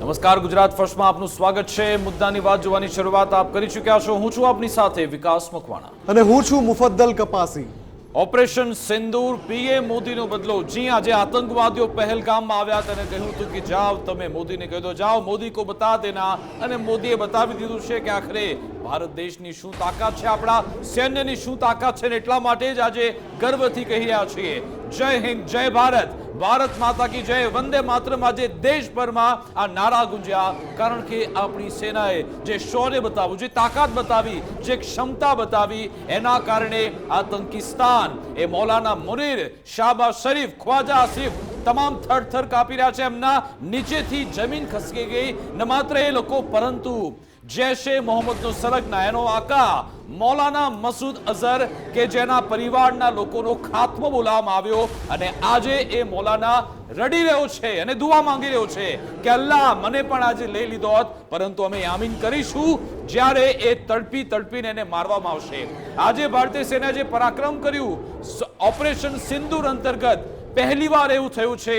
નમસ્કાર, ગુજરાત ફર્સ્ટમાં આપનું સ્વાગત છે। મુદ્દાની વાત જોવાની શરૂઆત આપ કરી ચૂક્યા છો। હું છું આપની સાથે વિકાસ મકવાણા અને હું છું મુફદ્દલ કપાસી। ઓપરેશન સિંદૂર, પીએમ મોદીનો બદલો। જી, આજે આતંકવાદીઓ પહેલગામમાં આવ્યા અને કહ્યું હતું કે જાઓ, તમે મોદીને કહી દો જાઓ, મોદી કો બતા દેના। અને મોદીએ બતાવી દીધું છે કે આખરે ભારત દેશની શું તાકાત છે, આપણા સૈન્યની શું તાકાત છે। એટલા માટે જ આજે ગર્વથી કહી રહ્યા છીએ જય હિન્દ, જય ભારત, ભારત માતા કી જય, વંદે માતરમ। આજે દેશભરમાં આ નારા ગુંજ્યા, કારણ કે આપણી સેનાએ જે શૌર્ય બતાવ્યું, જે તાકાત બતાવી, જે ક્ષમતા બતાવી, એના કારણે આતંકિસ્તાન એ મૌલાના મુનીર, શાહબાઝ શરીફ, ખ્વાજા આસિફ તમામ થર કાપી રહ્યા છે। એમના નીચેથી જમીન ખસકી ગઈ। ન માત્ર એ લોકો, પરંતુ જૈશે મોહમ્મદનો સરગના, એનો આકા મૌલાના મસૂદ અઝહર કે જેના પરિવારના લોકોનો ખાત્મો બોલાવવામાં આવ્યો। અને આજે એ મૌલાના રડી રહ્યો છે અને દુઆ માંગી રહ્યો છે કે અલ્લાહ મને પણ આજે લઈ લીધો હોત, પરંતુ અમે યામીન કરીશું જ્યારે એ તડપીને એને મારવામાં આવશે। આજે ભારતીય સેનાએ જે પરાક્રમ કર્યું ઓપરેશન સિંદૂર અંતર્ગત, પહેલીવાર એવું થયું છે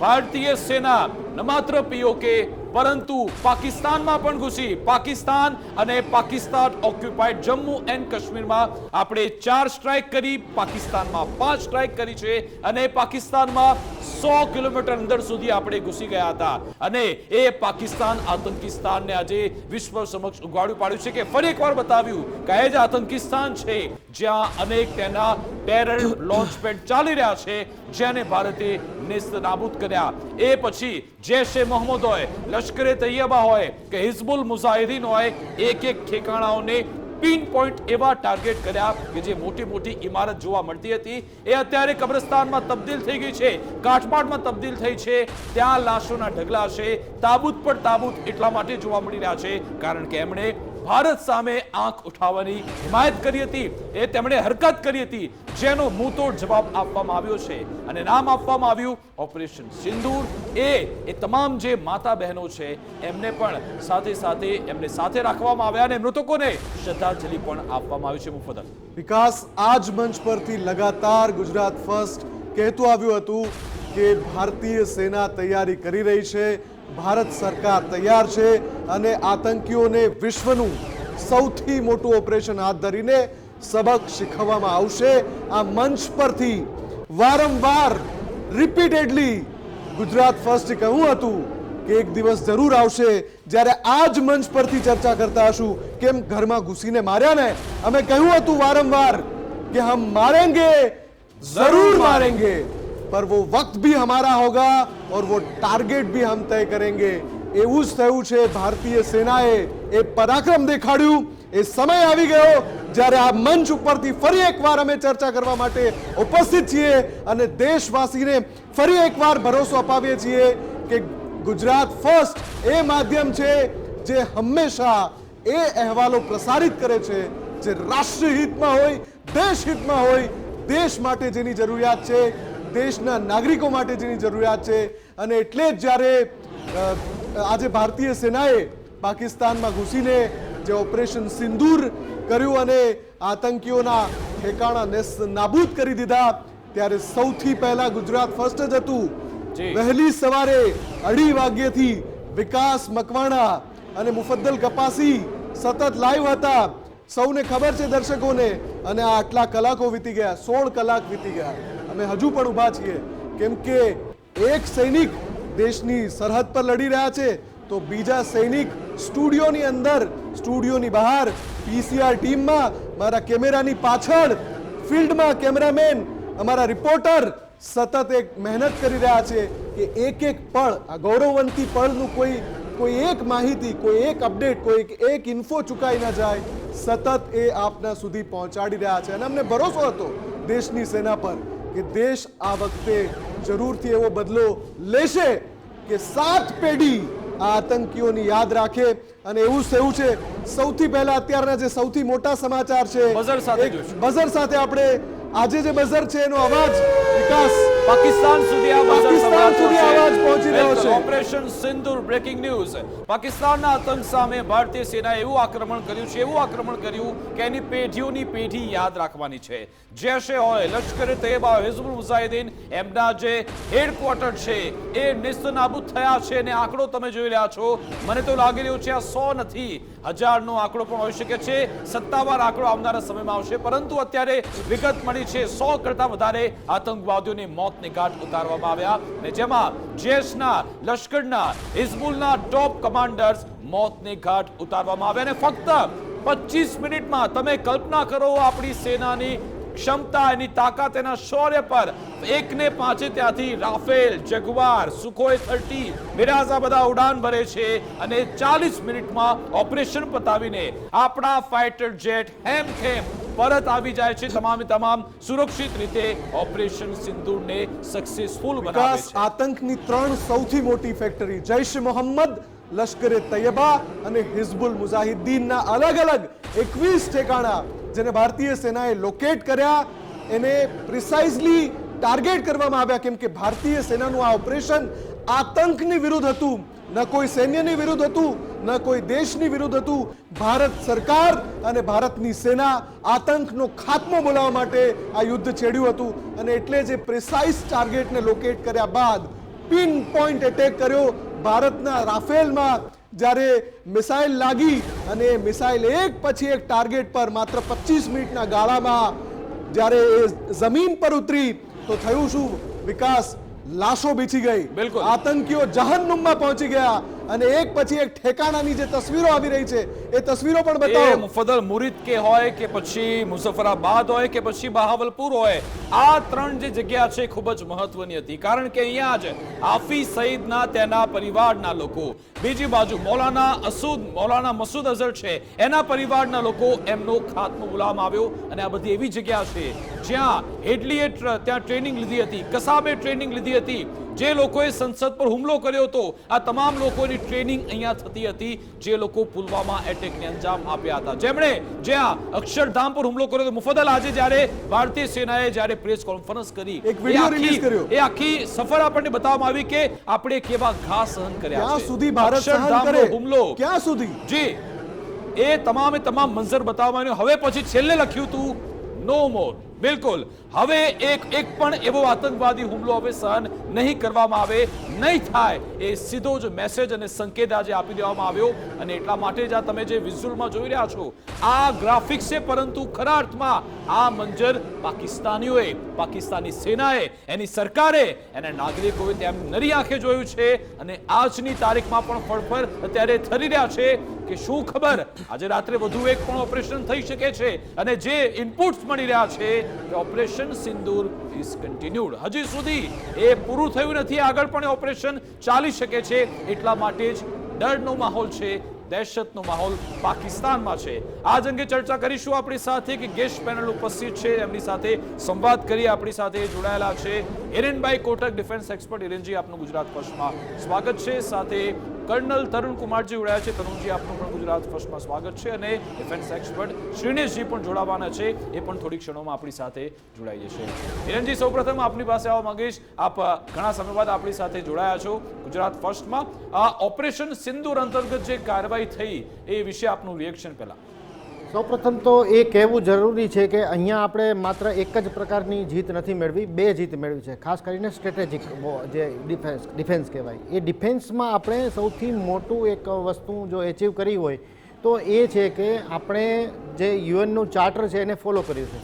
ભારતીય સેના ન માત્ર પીઓકે પરંતુ પાકિસ્તાનમાં પણ ઘૂસી। પાકિસ્તાન અને પાકિસ્તાન ઓક્યુપાઈડ જમ્મુ એન્ડ કાશ્મીરમાં આપણે 4 સ્ટ્રાઇક કરી, પાકિસ્તાનમાં 5 સ્ટ્રાઇક કરી છે અને પાકિસ્તાનમાં 100 કિલોમીટર અંદર સુધી આપણે ઘૂસી ગયા હતા। અને એ પાકિસ્તાન આતંકિસ્તાનને આજે વિશ્વ સમક્ષ ઉગાડ્યું પાડ્યું છે કે ફરી એકવાર બતાવ્યું કે એ જ આતંકિસ્તાન છે જ્યાં અનેક તેના ટેરર લોન્ચ પેડ ચાલી રહ્યા છે, જેને ભારતે નેસ્ત નાબૂદ કર્યા। એ પછી જૈશે મોહમ્મદ હોય, લશ્કરે તૈયબા હોય કે હિઝબુલ મુજાહિદીન હોય, એક ઠેકાણાઓને પિન પોઈન્ટ એવા ટાર્ગેટ કર્યા કે જે મોટી ઇમારત જોવા મળતી હતી એ અત્યારે કબ્રસ્તાનમાં તબદીલ થઈ ગઈ છે, કાઠમાડમાં તબદીલ થઈ છે। ત્યાં લાશોના ઢગલા છે, તાબૂત પર તાબૂત એટલા માટે જોવા મળી રહ્યા છે કારણ કે એમણે ભારત સામે આંખ ઉઠાવવાની હિમાયત કરી હતી, એ તેમણે હરકત કરી હતી, જેનો મુંહતોડ જવાબ આપવામાં આવ્યો છે અને નામ આપવામાં આવ્યું ઓપરેશન સિંદૂર। એ તમામ જે માતા બહેનો છે એમને પણ સાથે એમને સાથે રાખવામાં આવ્યા અને મૃતકોને શ્રદ્ધાંજલિ પણ આપવામાં આવી છે। મુફદ્દલ વિકાસ, આજ મંચ પરથી લગાતાર ગુજરાત ફર્સ્ટ કહેતું આવ્યું હતું કે ભારતીય સેના તૈયારી કરી રહી છે, ભારત સરકાર તૈયાર છે અને આતંકીઓને વિશ્વનું સૌથી મોટું ઓપરેશન હાથ ધરીને સબક શીખવવામાં આવશે। આ મંચ પરથી વારંવાર રિપીટેડલી ગુજરાત ફર્સ્ટે કહ્યું હતું કે એક દિવસ જરૂર આવશે જ્યારે આ જ મંચ પરથી ચર્ચા કરતા હશું કેમ ઘરમાં ઘૂસીને માર્યા ને। અમે કહ્યું હતું વારંવાર કે હમ મારેંગે, जरूर मारेंगे, पर वो वक्त भी हमारा होगा और वो टारगेट भी हम तय करेंगे। એવું જ થયું છે। ભારતીય સેનાએ એ પરાક્રમ દેખાડ્યું। એ સમય આવી ગયો જ્યારે આ મંચ ઉપરથી ફરી એકવાર અમે ચર્ચા કરવા માટે ઉપસ્થિત છીએ અને દેશવાસીને ફરી એકવાર ભરોસો અપાવીએ છીએ કે ગુજરાત ફર્સ્ટ એ માધ્યમ છે જે હંમેશા એ અહેવાલો પ્રસારિત કરે છે જે રાષ્ટ્રીય હિતમાં હોય, દેશ હિતમાં હોય, દેશ માટે જેની જરૂરિયાત છે, દેશના નાગરિકો માટે જેની જરૂરિયાત છે। અને એટલે જ જ્યારે આજે ભારતીય સેનાએ પાકિસ્તાનમાં ઘૂસીને જે ઓપરેશન સિંદૂર કર્યું અને આતંકીઓના ઠેકાણા નેસ્ત નાબૂદ કરી દીધા, ત્યારે સૌથી પહેલા ગુજરાત ફર્સ્ટ જ હતું। વહેલી સવારે 2:30 વાગ્યાથી વિકાસ મકવાણા અને મુફદ્દલ કપાસી સતત લાઈવ હતા। સૌને ખબર છે દર્શકોને, અને આ આટલા કલાકો વીતી ગયા, 16 કલાક વીતી ગયા, અમે હજુ પણ ઊભા છીએ કેમ કે એક સૈનિક દેશની સરહદ પર લડી રહ્યા છે તો બીજા સૈનિક સ્ટુડિયોની અંદર, સ્ટુડિયોની બહાર, પીસીઆર ટીમમાં, મારા કેમેરાની પાછળ, ફિલ્ડમાં કેમેરામેન, અમારા રિપોર્ટર સતત એક મહેનત કરી રહ્યા છે કે એક પળ, આ ગૌરવવંતી પળનું કોઈ એક માહિતી, કોઈ એક અપડેટ, કોઈ એક ઇન્ફો ચૂકાઈ ના જાય, સતત એ આપના સુધી પહોંચાડી રહ્યા છે। અને અમને ભરોસો હતો દેશની સેના પર કે દેશ આ વખતે જરૂરથી એવો બદલો લેશે કે 7 પેઢી આ આતંકીઓની યાદ રાખે। અને એવું જ થયું છે। સૌથી પહેલા અત્યારના જે સૌથી મોટા સમાચાર છે, બઝર સાથે આપણે આજે જે બઝર છે એનો અવાજ વિકાસ પાકિસ્તાન સુધી અવાજ પહોંચી રહ્યો છે। ઓપરેશન સિંદૂર બ્રેકિંગ ન્યૂઝ. પાકિસ્તાનના આતંક સામે ભારતીય સેનાએ એવું આક્રમણ કર્યું કે એની પેઢીઓની પેઢી યાદ રાખવાની છે. જૈશે હોય, લશ્કરે તૈયબા, હિઝબુલ મુજાહિદીન, એમના જે હેડક્વાર્ટર છે એ નિસ્તનાબૂદ થયા છે અને આંકડો તમે જોઈ રહ્યા છો. મને તો લાગી રહ્યું છે આ 100 નથી, 1000નો આંકડો પણ હોઈ શકે છે. સત્તાવાર આંકડો આવનારા સમયમાં આવશે, પરંતુ અત્યારે વિગત મળી છે 100 કરતા વધારે આતંકવાદીઓની મોતને ઘાટ ઉતારવામાં આવ્યા અને જેમાં જૈશના, લશ્કરના, હિઝબુલના ટોપ કમાન્ડર્સ મોતને ઘાટ ઉતારવામાં આવ્યા અને ફક્ત 25 મિનિટમાં તમે કલ્પના કરો આપણી સેનાની ક્ષમતા, એની તાકાત, એના શૌર્ય પર. 1-5 ત્યાંથી રાફેલ, જગવાર, સુખોઈ 30, મિરાઝ બધા ઉડાન ભરે છે અને 40 મિનિટમાં ઓપરેશન પતાવીને આપણા ફાઇટર જેટ હેમખેમ પરત આવી જાય છે. તમામ સુરક્ષિત રીતે ઓપરેશન સિંદૂરને સક્સેસફુલ બનાવે છે. આતંકની 3 સૌથી મોટી ફેક્ટરી જૈશ મોહમ્મદ, લશ્કરે તૈયબા અને હિઝબુલ મુજાહિદ્દીનના અલગ અલગ 21 ઠેકાણા જેને ભારતીય સેનાએ લોકેટ કર્યા, એને પ્રિસાઇઝલી ટાર્ગેટ કરવામાં આવ્યા, કેમ કે ભારતીય સેનાનું આ ઓપરેશન આતંકની વિરુદ્ધ હતું, ન કોઈ સૈન્યની વિરુદ્ધ હતું, ન કોઈ દેશની વિરુદ્ધ હતું. ભારત સરકાર અને ભારતની સેના આતંકનો ખાત્મો બોલાવવા માટે આ યુદ્ધ છેડ્યું હતું અને એટલે જે પ્રિસાઇઝ ટાર્ગેટને લોકેટ કર્યા બાદ પિન પોઈન્ટ એટેક કર્યો. ભારતના રાફેલમાં જ્યારે મિસાઇલ લાગી અને મિસાઇલ એક પછી એક ટાર્ગેટ પર માત્ર 25 મિનિટના ગાળામાં જ્યારે એ જમીન પર ઉતરી તો થયું શું વિકાસ? લાશો બીછી ગઈ. બિલકુલ. આતંકીઓ જહન્નુમમાં પહોંચી ગયા અને એક પછી એક ઠેકાણાની જે તસવીરો આવી રહી છે એ તસવીરો પણ બતાવો. મુફદ્દલ મુરીદ કે હોય કે પછી મુઝફ્ફરાબાદ હોય કે પછી બહાવલપુર હોય, આ 3 જે જગ્યા છે ખૂબ જ મહત્વની હતી, કારણ કે અહીંયા જ હાફિઝ સઈદના તેના પરિવારના લોકો, બીજી બાજુ મૌલાના મસૂદ અઝહર છે એના પરિવારના લોકો, એમનો ખાત્મો બોલાવવામાં આવ્યો અને આ બધી એવી જગ્યા છે જ્યાં હેડલીએ ત્યાં ટ્રેનિંગ લીધી હતી, કસાબે ટ્રેનિંગ લીધી હતી. જે લોકોએ સંસદ પર હુમલો કર્યો હતો આ તમામ લોકોની ટ્રેનિંગ અહીંયા થતી હતી, જે લોકો પુલવામા એટેકને અંજામ આપ્યા હતા, જેમણે જ્યાં અક્ષરધામ પર હુમલો કર્યો હતો. મુફદ્દલ, આજે જ્યારે ભારતીય સેનાએ જ્યારે પ્રેસ કોન્ફરન્સ કરી, એક વિડિયો રિલીઝ કર્યો, એ આખી સફર આપણને બતાવવામાં આવી કે આપણે કેવા ઘા સહન કર્યા ક્યાં છે. સુધી ભારત સહન કરે, હુમલો ક્યાં સુધી? જી, એ તમામ મંઝર બતાવવામાં આવ્યું. હવે પછી છેલ્લે લખ્યું હતું નો મોર. બિલકુલ, હવે એક પણ એવો આતંકવાદી હુમલો હવે સહન નહીં કરવામાં આવે, નહીં થાય, એ સીધો જ મેસેજ અને સંકેત આજે આપી દેવામાં આવ્યો અને એટલા માટે જ આ તમે જે વિઝ્યુઅલમાં જોઈ રહ્યા છો આ ગ્રાફિક્સ છે, પરંતુ ખરા અર્થમાં આ મંજર પાકિસ્તાનીઓએ, પાકિસ્તાની સેનાએ, એની સરકારે, એના નાગરિકોએ તેમ નરી આંખે જોયું છે અને આજની તારીખમાં પણ ફળફળ અત્યારે થઈ રહ્યા છે કે શું ખબર આજે રાત્રે વધુ એક પણ ઓપરેશન થઈ શકે છે અને જે ઇનપુટ્સ મળી રહ્યા છે કે ઓપરેશન સિંદૂર ઇઝ કન્ટિન્યુડ. હજી સુધી એ પૂરું થયું નથી, આગળ પણ ઓપરેશન ચાલી શકે છે. એટલા માટે જ ડરનો માહોલ છે, દહેશતનો માહોલ પાકિસ્તાનમાં છે. આ અંગે ચર્ચા કરીશું આપણી સાથે કે ગેસ્ટ પેનલ ઉપસ્થિત છે, એમની સાથે સંવાદ કરી. આપણી સાથે જોડાયેલા છે હિરેનભાઈ કોટક, ડિફેન્સ એક્સપર્ટ. હિરેનજી, આપનું ગુજરાત ફર્સ્ટમાં સ્વાગત છે. સાથે કર્નલ તરુણ કુમારજી જોડાયા છે. તરુણજી, આપનું પણ ગુજરાત ફર્સ્ટમાં સ્વાગત છે. અને ડિફેન્સ એક્સપર્ટ શ્રીનેશજી પણ જોડાવાના છે, એ પણ થોડીક ક્ષણોમાં આપણી સાથે જોડાઈ જશે. હિરેનજી, સૌપ્રથમ આપની પાસે આવવા માંગીશ. આપ ઘણા સમય બાદ આપણી સાથે જોડાયા છો ગુજરાત ફર્સ્ટમાં. આ ઓપરેશન સિંદૂર અંતર્ગત જે કાર્યવાહી થઈ એ વિશે આપનું રિએક્શન પહેલા. સૌપ્રથમ તો એ કહેવું જરૂરી છે કે અહીંયા આપણે માત્ર એક જ પ્રકારની જીત નથી મેળવી, 2 જીત મેળવી છે. ખાસ કરીને સ્ટ્રેટેજિક જે ડિફેન્સ કહેવાય, એ ડિફેન્સમાં આપણે સૌથી મોટું એક વસ્તુ જો એચીવ કરી હોય તો એ છે કે આપણે જે યુએનનું ચાર્ટર છે એને ફોલો કર્યું છે.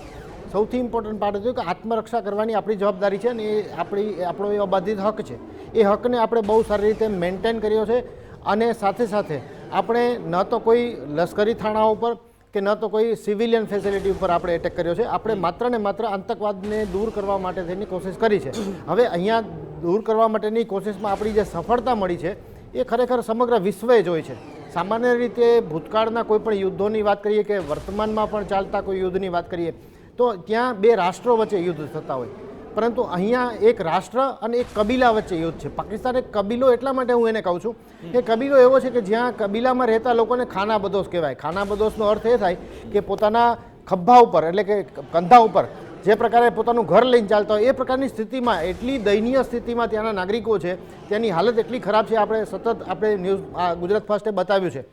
સૌથી ઇમ્પોર્ટન્ટ પાર્ટ હતું કે આત્મરક્ષા કરવાની આપણી જવાબદારી છે અને એ આપણો એ અબાધિત હક છે. એ હકને આપણે બહુ સારી રીતે મેન્ટેન કર્યો છે અને સાથે સાથે આપણે ન તો કોઈ લશ્કરી થાણાઓ ઉપર કે ન તો કોઈ સિવિલિયન ફેસિલિટી ઉપર આપણે એટેક કર્યો છે. આપણે માત્ર ને માત્ર આતંકવાદને દૂર કરવા માટે તેની કોશિશ કરી છે. હવે અહીંયા દૂર કરવા માટેની કોશિશમાં આપણી જે સફળતા મળી છે એ ખરેખર સમગ્ર વિશ્વએ જોઈ છે. સામાન્ય રીતે ભૂતકાળના કોઈ પણ યુદ્ધોની વાત કરીએ કે વર્તમાનમાં પણ ચાલતા કોઈ યુદ્ધની વાત કરીએ તો ત્યાં 2 રાષ્ટ્રો વચ્ચે યુદ્ધ થતા હોય, પરંતુ અહીંયા એક રાષ્ટ્ર અને એક કબીલા વચ્ચે યુદ્ધ છે. પાકિસ્તાન એક કબીલો એટલા માટે હું એને કહું છું કે કબીલો એવો છે કે જ્યાં કબીલામાં રહેતા લોકોને ખાનાબદોશ કહેવાય. ખાનાબદોશનો અર્થ એ થાય કે પોતાના ખભા ઉપર એટલે કે કંધા ઉપર જે પ્રકારે પોતાનું ઘર લઈને ચાલતા હોય એ પ્રકારની સ્થિતિમાં, એટલી દયનીય સ્થિતિમાં ત્યાંના નાગરિકો છે, ત્યાંની હાલત એટલી ખરાબ છે. આપણે સતત આપણે ન્યૂઝ ગુજરાત ફર્સ્ટે બતાવ્યું છે.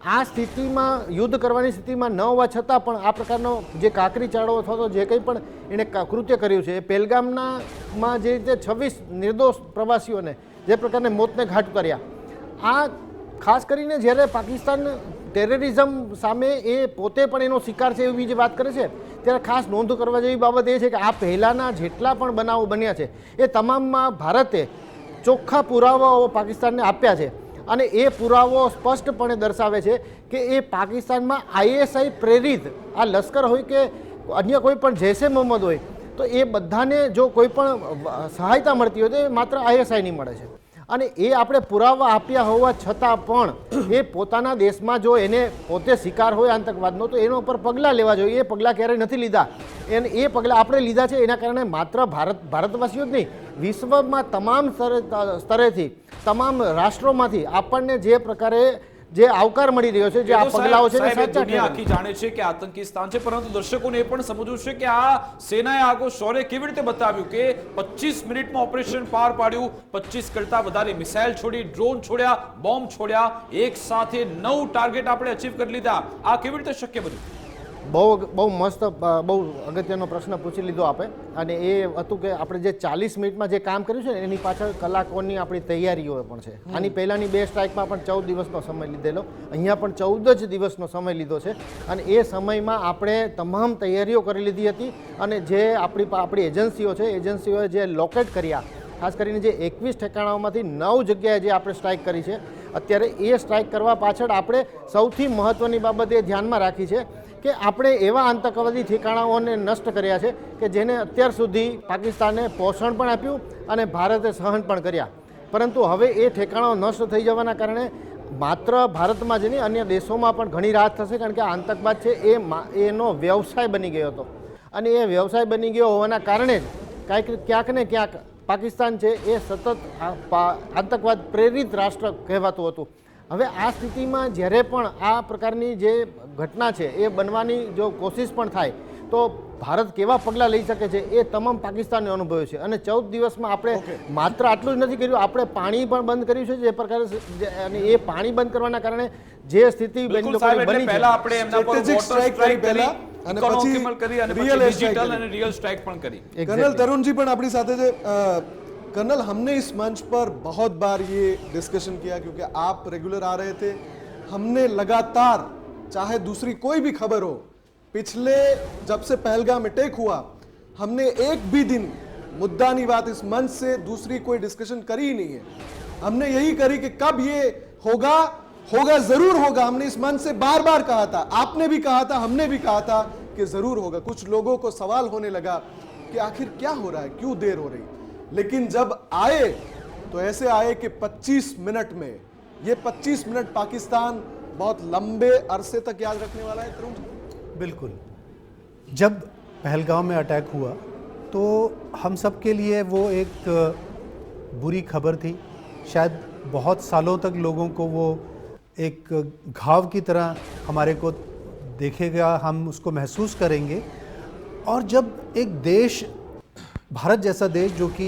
આ સ્થિતિમાં, યુદ્ધ કરવાની સ્થિતિમાં ન હોવા છતાં પણ આ પ્રકારનો જે કાંકરી ચાળો અથવા તો જે કંઈ પણ એણે કૃત્ય કર્યું છે, એ પહેલગામમાં જે રીતે 26 નિર્દોષ પ્રવાસીઓને જે પ્રકારને મોતને ઘાટ કર્યા, આ ખાસ કરીને જ્યારે પાકિસ્તાન ટેરરિઝમ સામે એ પોતે પણ એનો શિકાર છે એવી જે વાત કરે છે, ત્યારે ખાસ નોંધ કરવા જેવી બાબત એ છે કે આ પહેલાંના જેટલા પણ બનાવો બન્યા છે એ તમામમાં ભારતે ચોખ્ખા પુરાવાઓ પાકિસ્તાનને આપ્યા છે. અને એ પુરાવો સ્પષ્ટપણે દર્શાવે છે કે એ પાકિસ્તાનમાં ISI પ્રેરિત આ લશ્કર હોય કે અન્ય કોઈ પણ જૈશે મોહમ્મદ હોય, તો એ બધાને જો કોઈ પણ સહાયતા મળતી હોય તો એ માત્ર ISIની મળે છે. અને એ આપણે પુરાવા આપ્યા હોવા છતાં પણ એ પોતાના દેશમાં જો એને પોતે શિકાર હોય આતંકવાદનો, તો એના ઉપર પગલાં લેવા જોઈએ. એ પગલાં ક્યારેય નથી લીધા. એ પગલાં આપણે લીધા છે. એના કારણે માત્ર ભારતવાસીઓ જ નહીં, વિશ્વમાં તમામ સ્તરેથી, તમામ રાષ્ટ્રોમાંથી આપણને જે પ્રકારે જે આવકાર મળી રહ્યો છે, જે આ પગલાઓ છે, દુનિયા આખી જાણે છે કે આતંકી સ્થાન છે, પરંતુ દર્શકોને એ પણ સમજવું છે કે આ સેનાએ આગો શૌર્ય કેવી રીતે બતાવ્યું કે 25 મિનિટમાં ઓપરેશન પાર પાડ્યું, 25 કરતા વધારે મિસાઇલ છોડી, ડ્રોન છોડ્યા, બોમ્બ છોડ્યા, એક સાથે 9 ટાર્ગેટ આપણે અચીવ કરી લીધા. આ કેવી રીતે શક્ય બન્યું? બહુ મસ્ત, બહુ અગત્યનો પ્રશ્ન પૂછી લીધો આપે. અને એ હતું કે આપણે જે 40 મિનિટમાં જે કામ કર્યું છે ને, એની પાછળ કલાકોની આપણી તૈયારીઓ પણ છે. આની પહેલાંની 2 સ્ટ્રાઇકમાં પણ 14 દિવસનો સમય લીધેલો, અહીંયા પણ 14 જ દિવસનો સમય લીધો છે. અને એ સમયમાં આપણે તમામ તૈયારીઓ કરી લીધી હતી. અને જે આપણી એજન્સીઓ છે, એજન્સીઓએ જે લોકેટ કર્યા, ખાસ કરીને જે 21 ઠેકાણાઓમાંથી 9 જગ્યાએ જે આપણે સ્ટ્રાઇક કરી છે અત્યારે, એ સ્ટ્રાઇક કરવા પાછળ આપણે સૌથી મહત્ત્વની બાબત એ ધ્યાનમાં રાખી છે કે આપણે એવા આતંકવાદી ઠેકાણાઓને નષ્ટ કર્યા છે કે જેને અત્યાર સુધી પાકિસ્તાને પોષણ પણ આપ્યું અને ભારતે સહન પણ કર્યા. પરંતુ હવે એ ઠેકાણાઓ નષ્ટ થઈ જવાના કારણે માત્ર ભારતમાં જ નહીં, અન્ય દેશોમાં પણ ઘણી રાહત થશે. કારણ કે આતંકવાદ છે એનો વ્યવસાય બની ગયો હતો. અને એ વ્યવસાય બની ગયો હોવાના કારણે જ ક્યાંક ને ક્યાંક પાકિસ્તાન છે એ સતત આતંકવાદ પ્રેરિત રાષ્ટ્ર કહેવાતું હતું. હવે આ સ્થિતિમાં જ્યારે પણ આ પ્રકારની જે ઘટના છે એ બનવાની જો કોશિશ પણ થાય, તો ભારત કેવા પગલાં લઈ શકે છે એ તમામ પાકિસ્તાનને અનુભવ્યું છે. અને 14 દિવસમાં આપણે માત્ર આટલું જ નથી કર્યું, આપણે પાણી પણ બંધ કર્યું છે. જે પ્રકારે અને એ પાણી બંધ કરવાના કારણે જે સ્થિતિ બની છે, પહેલા આપણે એમના પર વોટર સ્ટ્રાઇક કરી અને પછી ડિજિટલ અને રિયલ સ્ટ્રાઇક પણ કરી. कर्नल तरुण जी पण अपनी साथ है. कर्नल, हमने इस मंच पर बहुत बार ये डिस्कशन किया क्योंकि आप रेगुलर आ रहे थे. हमने लगातार, चाहे दूसरी कोई भी खबर हो, पिछले जब से पहलगाम अटैक हुआ, हमने एक भी दिन मुद्दानी बात इस मंच से दूसरी कोई डिस्कशन करी ही नहीं है. हमने यही करी कि कब ये होगा, जरूर होगा. हमने इस मंच से बार बार कहा था, आपने भी कहा था, हमने भी कहा था कि जरूर होगा. कुछ लोगों को सवाल होने लगा कि आखिर क्या हो रहा है, क्यों देर हो रही. लेकिन जब आए तो ऐसे आए कि 25 मिनट में, ये 25 मिनट पाकिस्तान बहुत लंबे अरसे तक याद रखने वाला है. तरुण जी, बिल्कुल. जब पहलगाम में अटैक हुआ तो हम सब के लिए वो एक बुरी खबर थी. शायद बहुत सालों तक लोगों को वो एक घाव की तरह हमारे को देखेगा, हम उसको महसूस करेंगे. और जब एक देश, भारत जैसा देश जो कि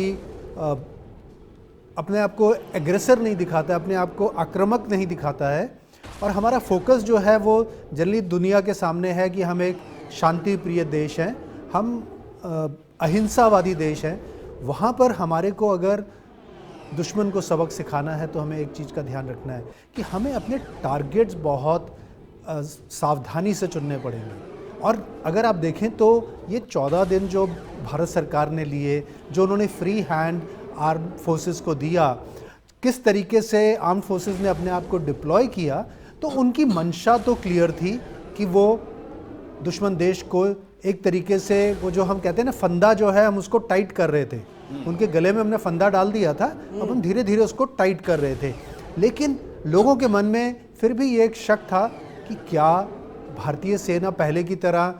अपने आप को एग्रेसर नहीं दिखाता है, अपने आप को आक्रामक नहीं दिखाता है, और हमारा फोकस जो है वो जनरली दुनिया के सामने है कि हम एक शांति प्रिय देश हैं, हम अहिंसावादी देश हैं, वहाँ पर हमारे को अगर दुश्मन को सबक सिखाना है तो हमें एक चीज़ का ध्यान रखना है कि हमें अपने टारगेट्स बहुत सावधानी से चुनने पड़ेंगे. और अगर आप देखें तो ये 14 दिन जो भारत सरकार ने लिए, जो उन्होंने फ्री हैंड आर्म फोर्सेस को दिया, किस तरीके से आर्म फोर्सेस ने अपने आप को डिप्लॉय किया, तो उनकी मंशा तो क्लियर थी कि वो दुश्मन देश को एक तरीके से, वो जो हम कहते हैं ना फंदा जो है, हम उसको टाइट कर रहे थे. उनके गले में हमने फंदा डाल दिया था, अब हम धीरे धीरे उसको टाइट कर रहे थे. लेकिन लोगों के मन में फिर भी ये एक शक था कि क्या भारतीय सेना पहले की तरह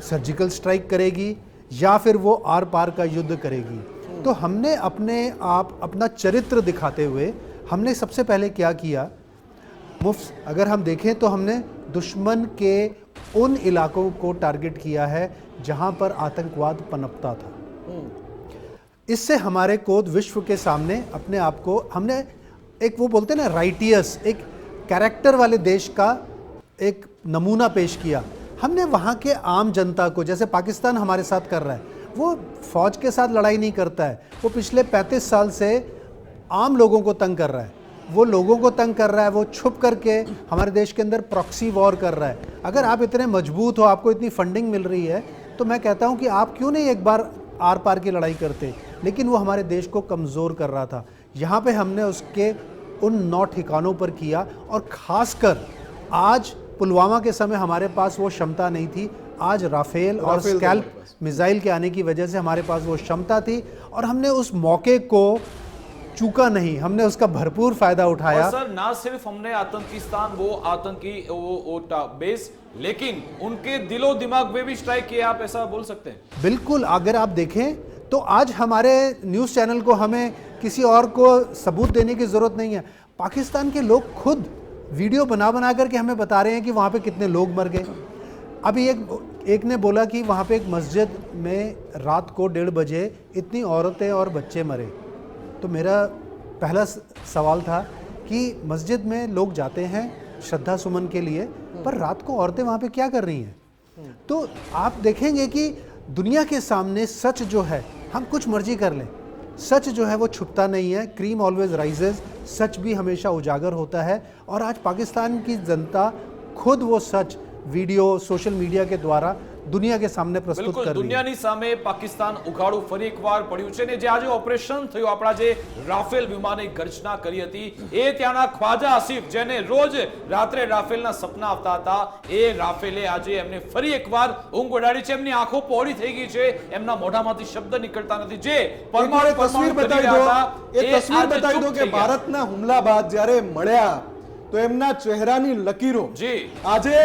सर्जिकल स्ट्राइक करेगी या फिर वो आर पार का युद्ध करेगी. तो हमने अपना चरित्र दिखाते हुए हमने सबसे पहले क्या किया, अगर हम देखें तो हमने दुश्मन के उन इलाकों को टारगेट किया है जहां पर आतंकवाद पनपता था। इससे हमारे को विश्व के सामने अपने आप को हमने एक वो बोलते हैं ना राइटियस, एक कैरेक्टर वाले देश का एक नमूना पेश किया। हमने वहाँ के आम जनता को, जैसे पाकिस्तान हमारे साथ कर रहा है, वो फौज के साथ लड़ाई नहीं करता है, वो पिछले 35 साल से आम लोगों को तंग कर रहा है, वो लोगों को तंग कर रहा है, वो छुप करके हमारे देश के अंदर प्रॉक्सी वॉर कर रहा है। अगर आप इतने मजबूत हो, आपको इतनी फंडिंग मिल रही है, तो मैं कहता हूँ कि आप क्यों नहीं एक बार आर पार की लड़ाई करते। लेकिन वो हमारे देश को कमज़ोर कर रहा था। यहाँ पे हमने उसके उन 9 ठिकानों पर किया, और ख़ासकर आज पुलवामा के समय हमारे पास वो क्षमता नहीं थी। आज राफेल और स्कैल्प मिसाइल के आने की वजह से हमारे पास वो क्षमता थी, और हमने उस मौके को चूका नहीं, हमने उसका भरपूर फायदा उठाया। और सर, ना सिर्फ हमने आतंकिस्तान वो आतंकी वो बेस, लेकिन उनके दिलो दिमाग में भी स्ट्राइक किया, आप ऐसा बोल सकते हैं? बिल्कुल। अगर आप देखें तो आज हमारे न्यूज़ चैनल को हमें किसी और को सबूत देने की ज़रूरत नहीं है। पाकिस्तान के लोग खुद वीडियो बना बना करके हमें बता रहे हैं कि वहाँ पे कितने लोग मर गए। अभी एक ने बोला कि वहाँ पे एक मस्जिद में रात को 1:30 बजे इतनी औरतें और बच्चे मरे। तो मेरा पहला सवाल था कि मस्जिद में लोग जाते हैं श्रद्धा सुमन के लिए, पर रात को औरतें वहाँ पे क्या कर रही हैं? तो आप देखेंगे कि दुनिया के सामने सच जो है, हम कुछ मर्जी कर लें, सच जो है वो छुपता नहीं है। क्रीम ऑलवेज राइजेज, सच भी हमेशा उजागर होता है। और आज पाकिस्तान की जनता खुद वो सच वीडियो सोशल मीडिया के द्वारा दुनिया के सामने प्रस्तुत कर रही है। દુનિયાની સામે પાકિસ્તાન ઉઘાડું ફરી એકવાર પડ્યું છે ને જે આજે ઓપરેશન થયું, આપણા જે રાફેલ વિમાને ગર્જના કરી હતી, એ ત્યાંના ખ્વાજા આસિફ, જેને રોજ રાત્રે રાફેલના સપના આવતા હતા, એ રાફેલે આજે એમને ફરી એકવાર ઊંઘ ઉડાડી છે। એમની આંખો પહોળી થઈ ગઈ છે, એમના મોઢામાંથી શબ્દ નીકળતા નથી। જે પરમાણુ તસવીર બતાવી દો કે ભારતના હુમલા બાદ જ્યારે મળ્યા તો એમના ચહેરાની લકીરો જી આજે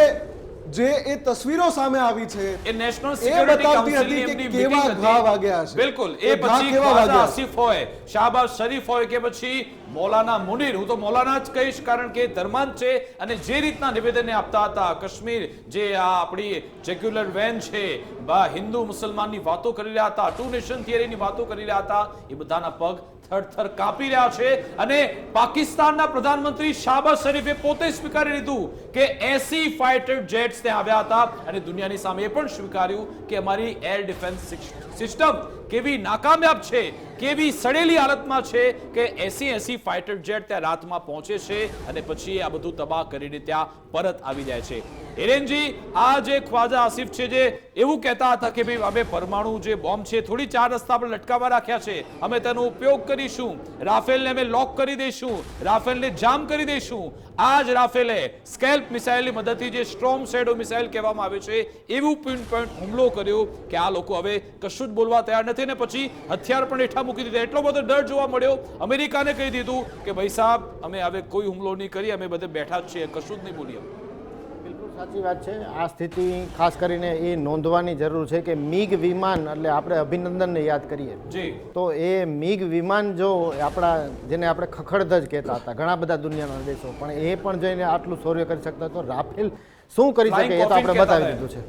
જે એ તસવીરો સામે આવી છે એ નેશનલ એ સિક્યુરિટી બતાવતી કાઉન્સિલની હતી એમની કે કેવા મીટિંગ ઘા હતી। વાગ્યા છે। બિલકુલ, એ એ ઘા પછી કેવા ખ્વાજા વાગ્યા? આસિફ હોય, શાહબાઝ શરીફ હોય કે પછી મૌલાના મુનીર, હું તો મૌલાના જ કહીશ કારણ કે ધર્માંત છે, અને જે રીતના નિવેદન આપતા હતા, કાશ્મીર જે આ આપણી સેક્યુલર વેન છે, હિન્દુ મુસલમાનની વાતો કરી રહ્યા હતા, 2 નેશન થિયરીની વાતો કરી રહ્યા હતા, એ બધાના પગ થરથર કાપી રહ્યા છે। અને પાકિસ્તાનના પ્રધાનમંત્રી શાહબાઝ શરીફે પોતે સ્વીકારી લીધું કે 80 ફાઇટર જેટ્સ ત્યાં આવ્યા હતા, અને દુનિયાની સામે એ પણ સ્વીકાર્યું કે અમારી એર ડિફેન્સ સિસ્ટમ કેવી નાકામયાબ છે, કેવી સડેલી હાલતમાં છે કે 80 ફાઇટર જેટ ત્યાં રાતમાં પહોંચે છે અને પછી આ બધું તબાહ કરીને ત્યાં પરત આવી જાય છે। હિરેનજી, આ જે ખ્વાજા આસિફ છે જે એવું કહેતા હતા કે ભાઈ અમે પરમાણુ જે બોમ્બ છે થોડી 4 રસ્તા પર લટકાવવા રાખ્યા છે, અમે તેનો ઉપયોગ કરીશું, રાફેલને અમે લોક કરી દઈશું, રાફેલને જામ કરી દઈશું। આ જ રાફેલે સ્કેલ્પ મિસાઇલની મદદથી જે સ્ટ્રોમ શેડો મિસાઇલ કહેવામાં આવે છે એવું પિન પોઈન્ટ હુમલો કર્યો કે આ લોકો હવે કશું જ બોલવા તૈયાર નથી, અને પછી હથિયાર પણ હેઠા મૂકી દીધા। એટલો બધો ડર જોવા મળ્યો, અમેરિકાને કહી દીધું કે ભાઈ સાહેબ અમે હવે કોઈ હુમલો નહીં કરીએ, અમે બધે બેઠા જ છીએ, કશું જ નહીં બોલીએ। બિલકુલ સાચી વાત છે। આ સ્થિતિ ખાસ કરીને એ નોંધવાની જરૂર છે કે મિગ વિમાન, એટલે આપણે અભિનંદનને યાદ કરીએ જી, તો એ મિગ વિમાન જો આપણા જેને આપણે ખખડધજ કહેતા હતા ઘણા બધા દુનિયાના દેશો, પણ એ પણ જઈને આટલું શૌર્ય કરી શકતા, તો રાફેલ શું કરી શકે એ તો આપણે બતાવી દીધું છે।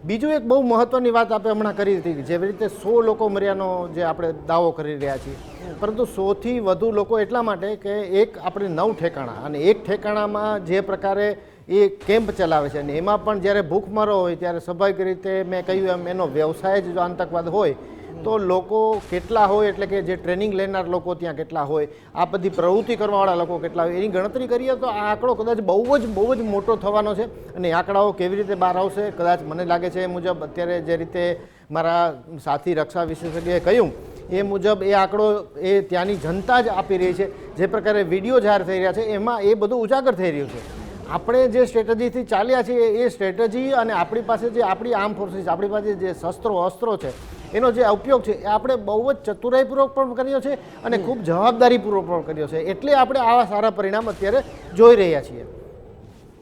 બીજું એક બહુ મહત્વની વાત આપણે હમણાં કરી હતી, જેવી રીતે 100 લોકો મર્યાનો જે આપણે દાવો કરી રહ્યા છીએ, પરંતુ 100થી વધુ લોકો એટલા માટે કે એક આપણે 9 ઠેકાણા, અને એક ઠેકાણામાં જે પ્રકારે એ કેમ્પ ચલાવે છે, અને એમાં પણ જ્યારે ભૂખમરો હોય ત્યારે સ્વાભાવિક રીતે મેં કહ્યું એમ એનો વ્યવસાય જ જો આતંકવાદ હોય તો લોકો કેટલા હોય, એટલે કે જે ટ્રેનિંગ લેનાર લોકો ત્યાં કેટલા હોય, આ બધી પ્રવૃત્તિ કરવાવાળા લોકો કેટલા હોય, એની ગણતરી કરીએ તો આ આંકડો કદાચ બહુ જ મોટો થવાનો છે। અને આંકડાઓ કેવી રીતે બહાર આવશે, કદાચ મને લાગે છે એ મુજબ અત્યારે જે રીતે મારા સાથી રક્ષા વિશેષજ્ઞએ કહ્યું એ મુજબ એ આંકડો એ ત્યાંની જનતા જ આપી રહી છે, જે પ્રકારે વિડીયો જાહેર થઈ રહ્યા છે એમાં એ બધું ઉજાગર થઈ રહ્યું છે। આપણે જે સ્ટ્રેટેજીથી ચાલ્યા છીએ એ સ્ટ્રેટેજી અને આપણી પાસે જે આપણી આર્મ ફોર્સિસ, આપણી પાસે જે અસ્ત્રો છે એનો જે ઉપયોગ છે એ આપણે બહુ જ ચતુરાઈપૂર્વક પણ કર્યો છે અને ખૂબ જવાબદારીપૂર્વક પણ કર્યો છે, એટલે આપણે આવા સારા પરિણામ અત્યારે જોઈ રહ્યા છીએ।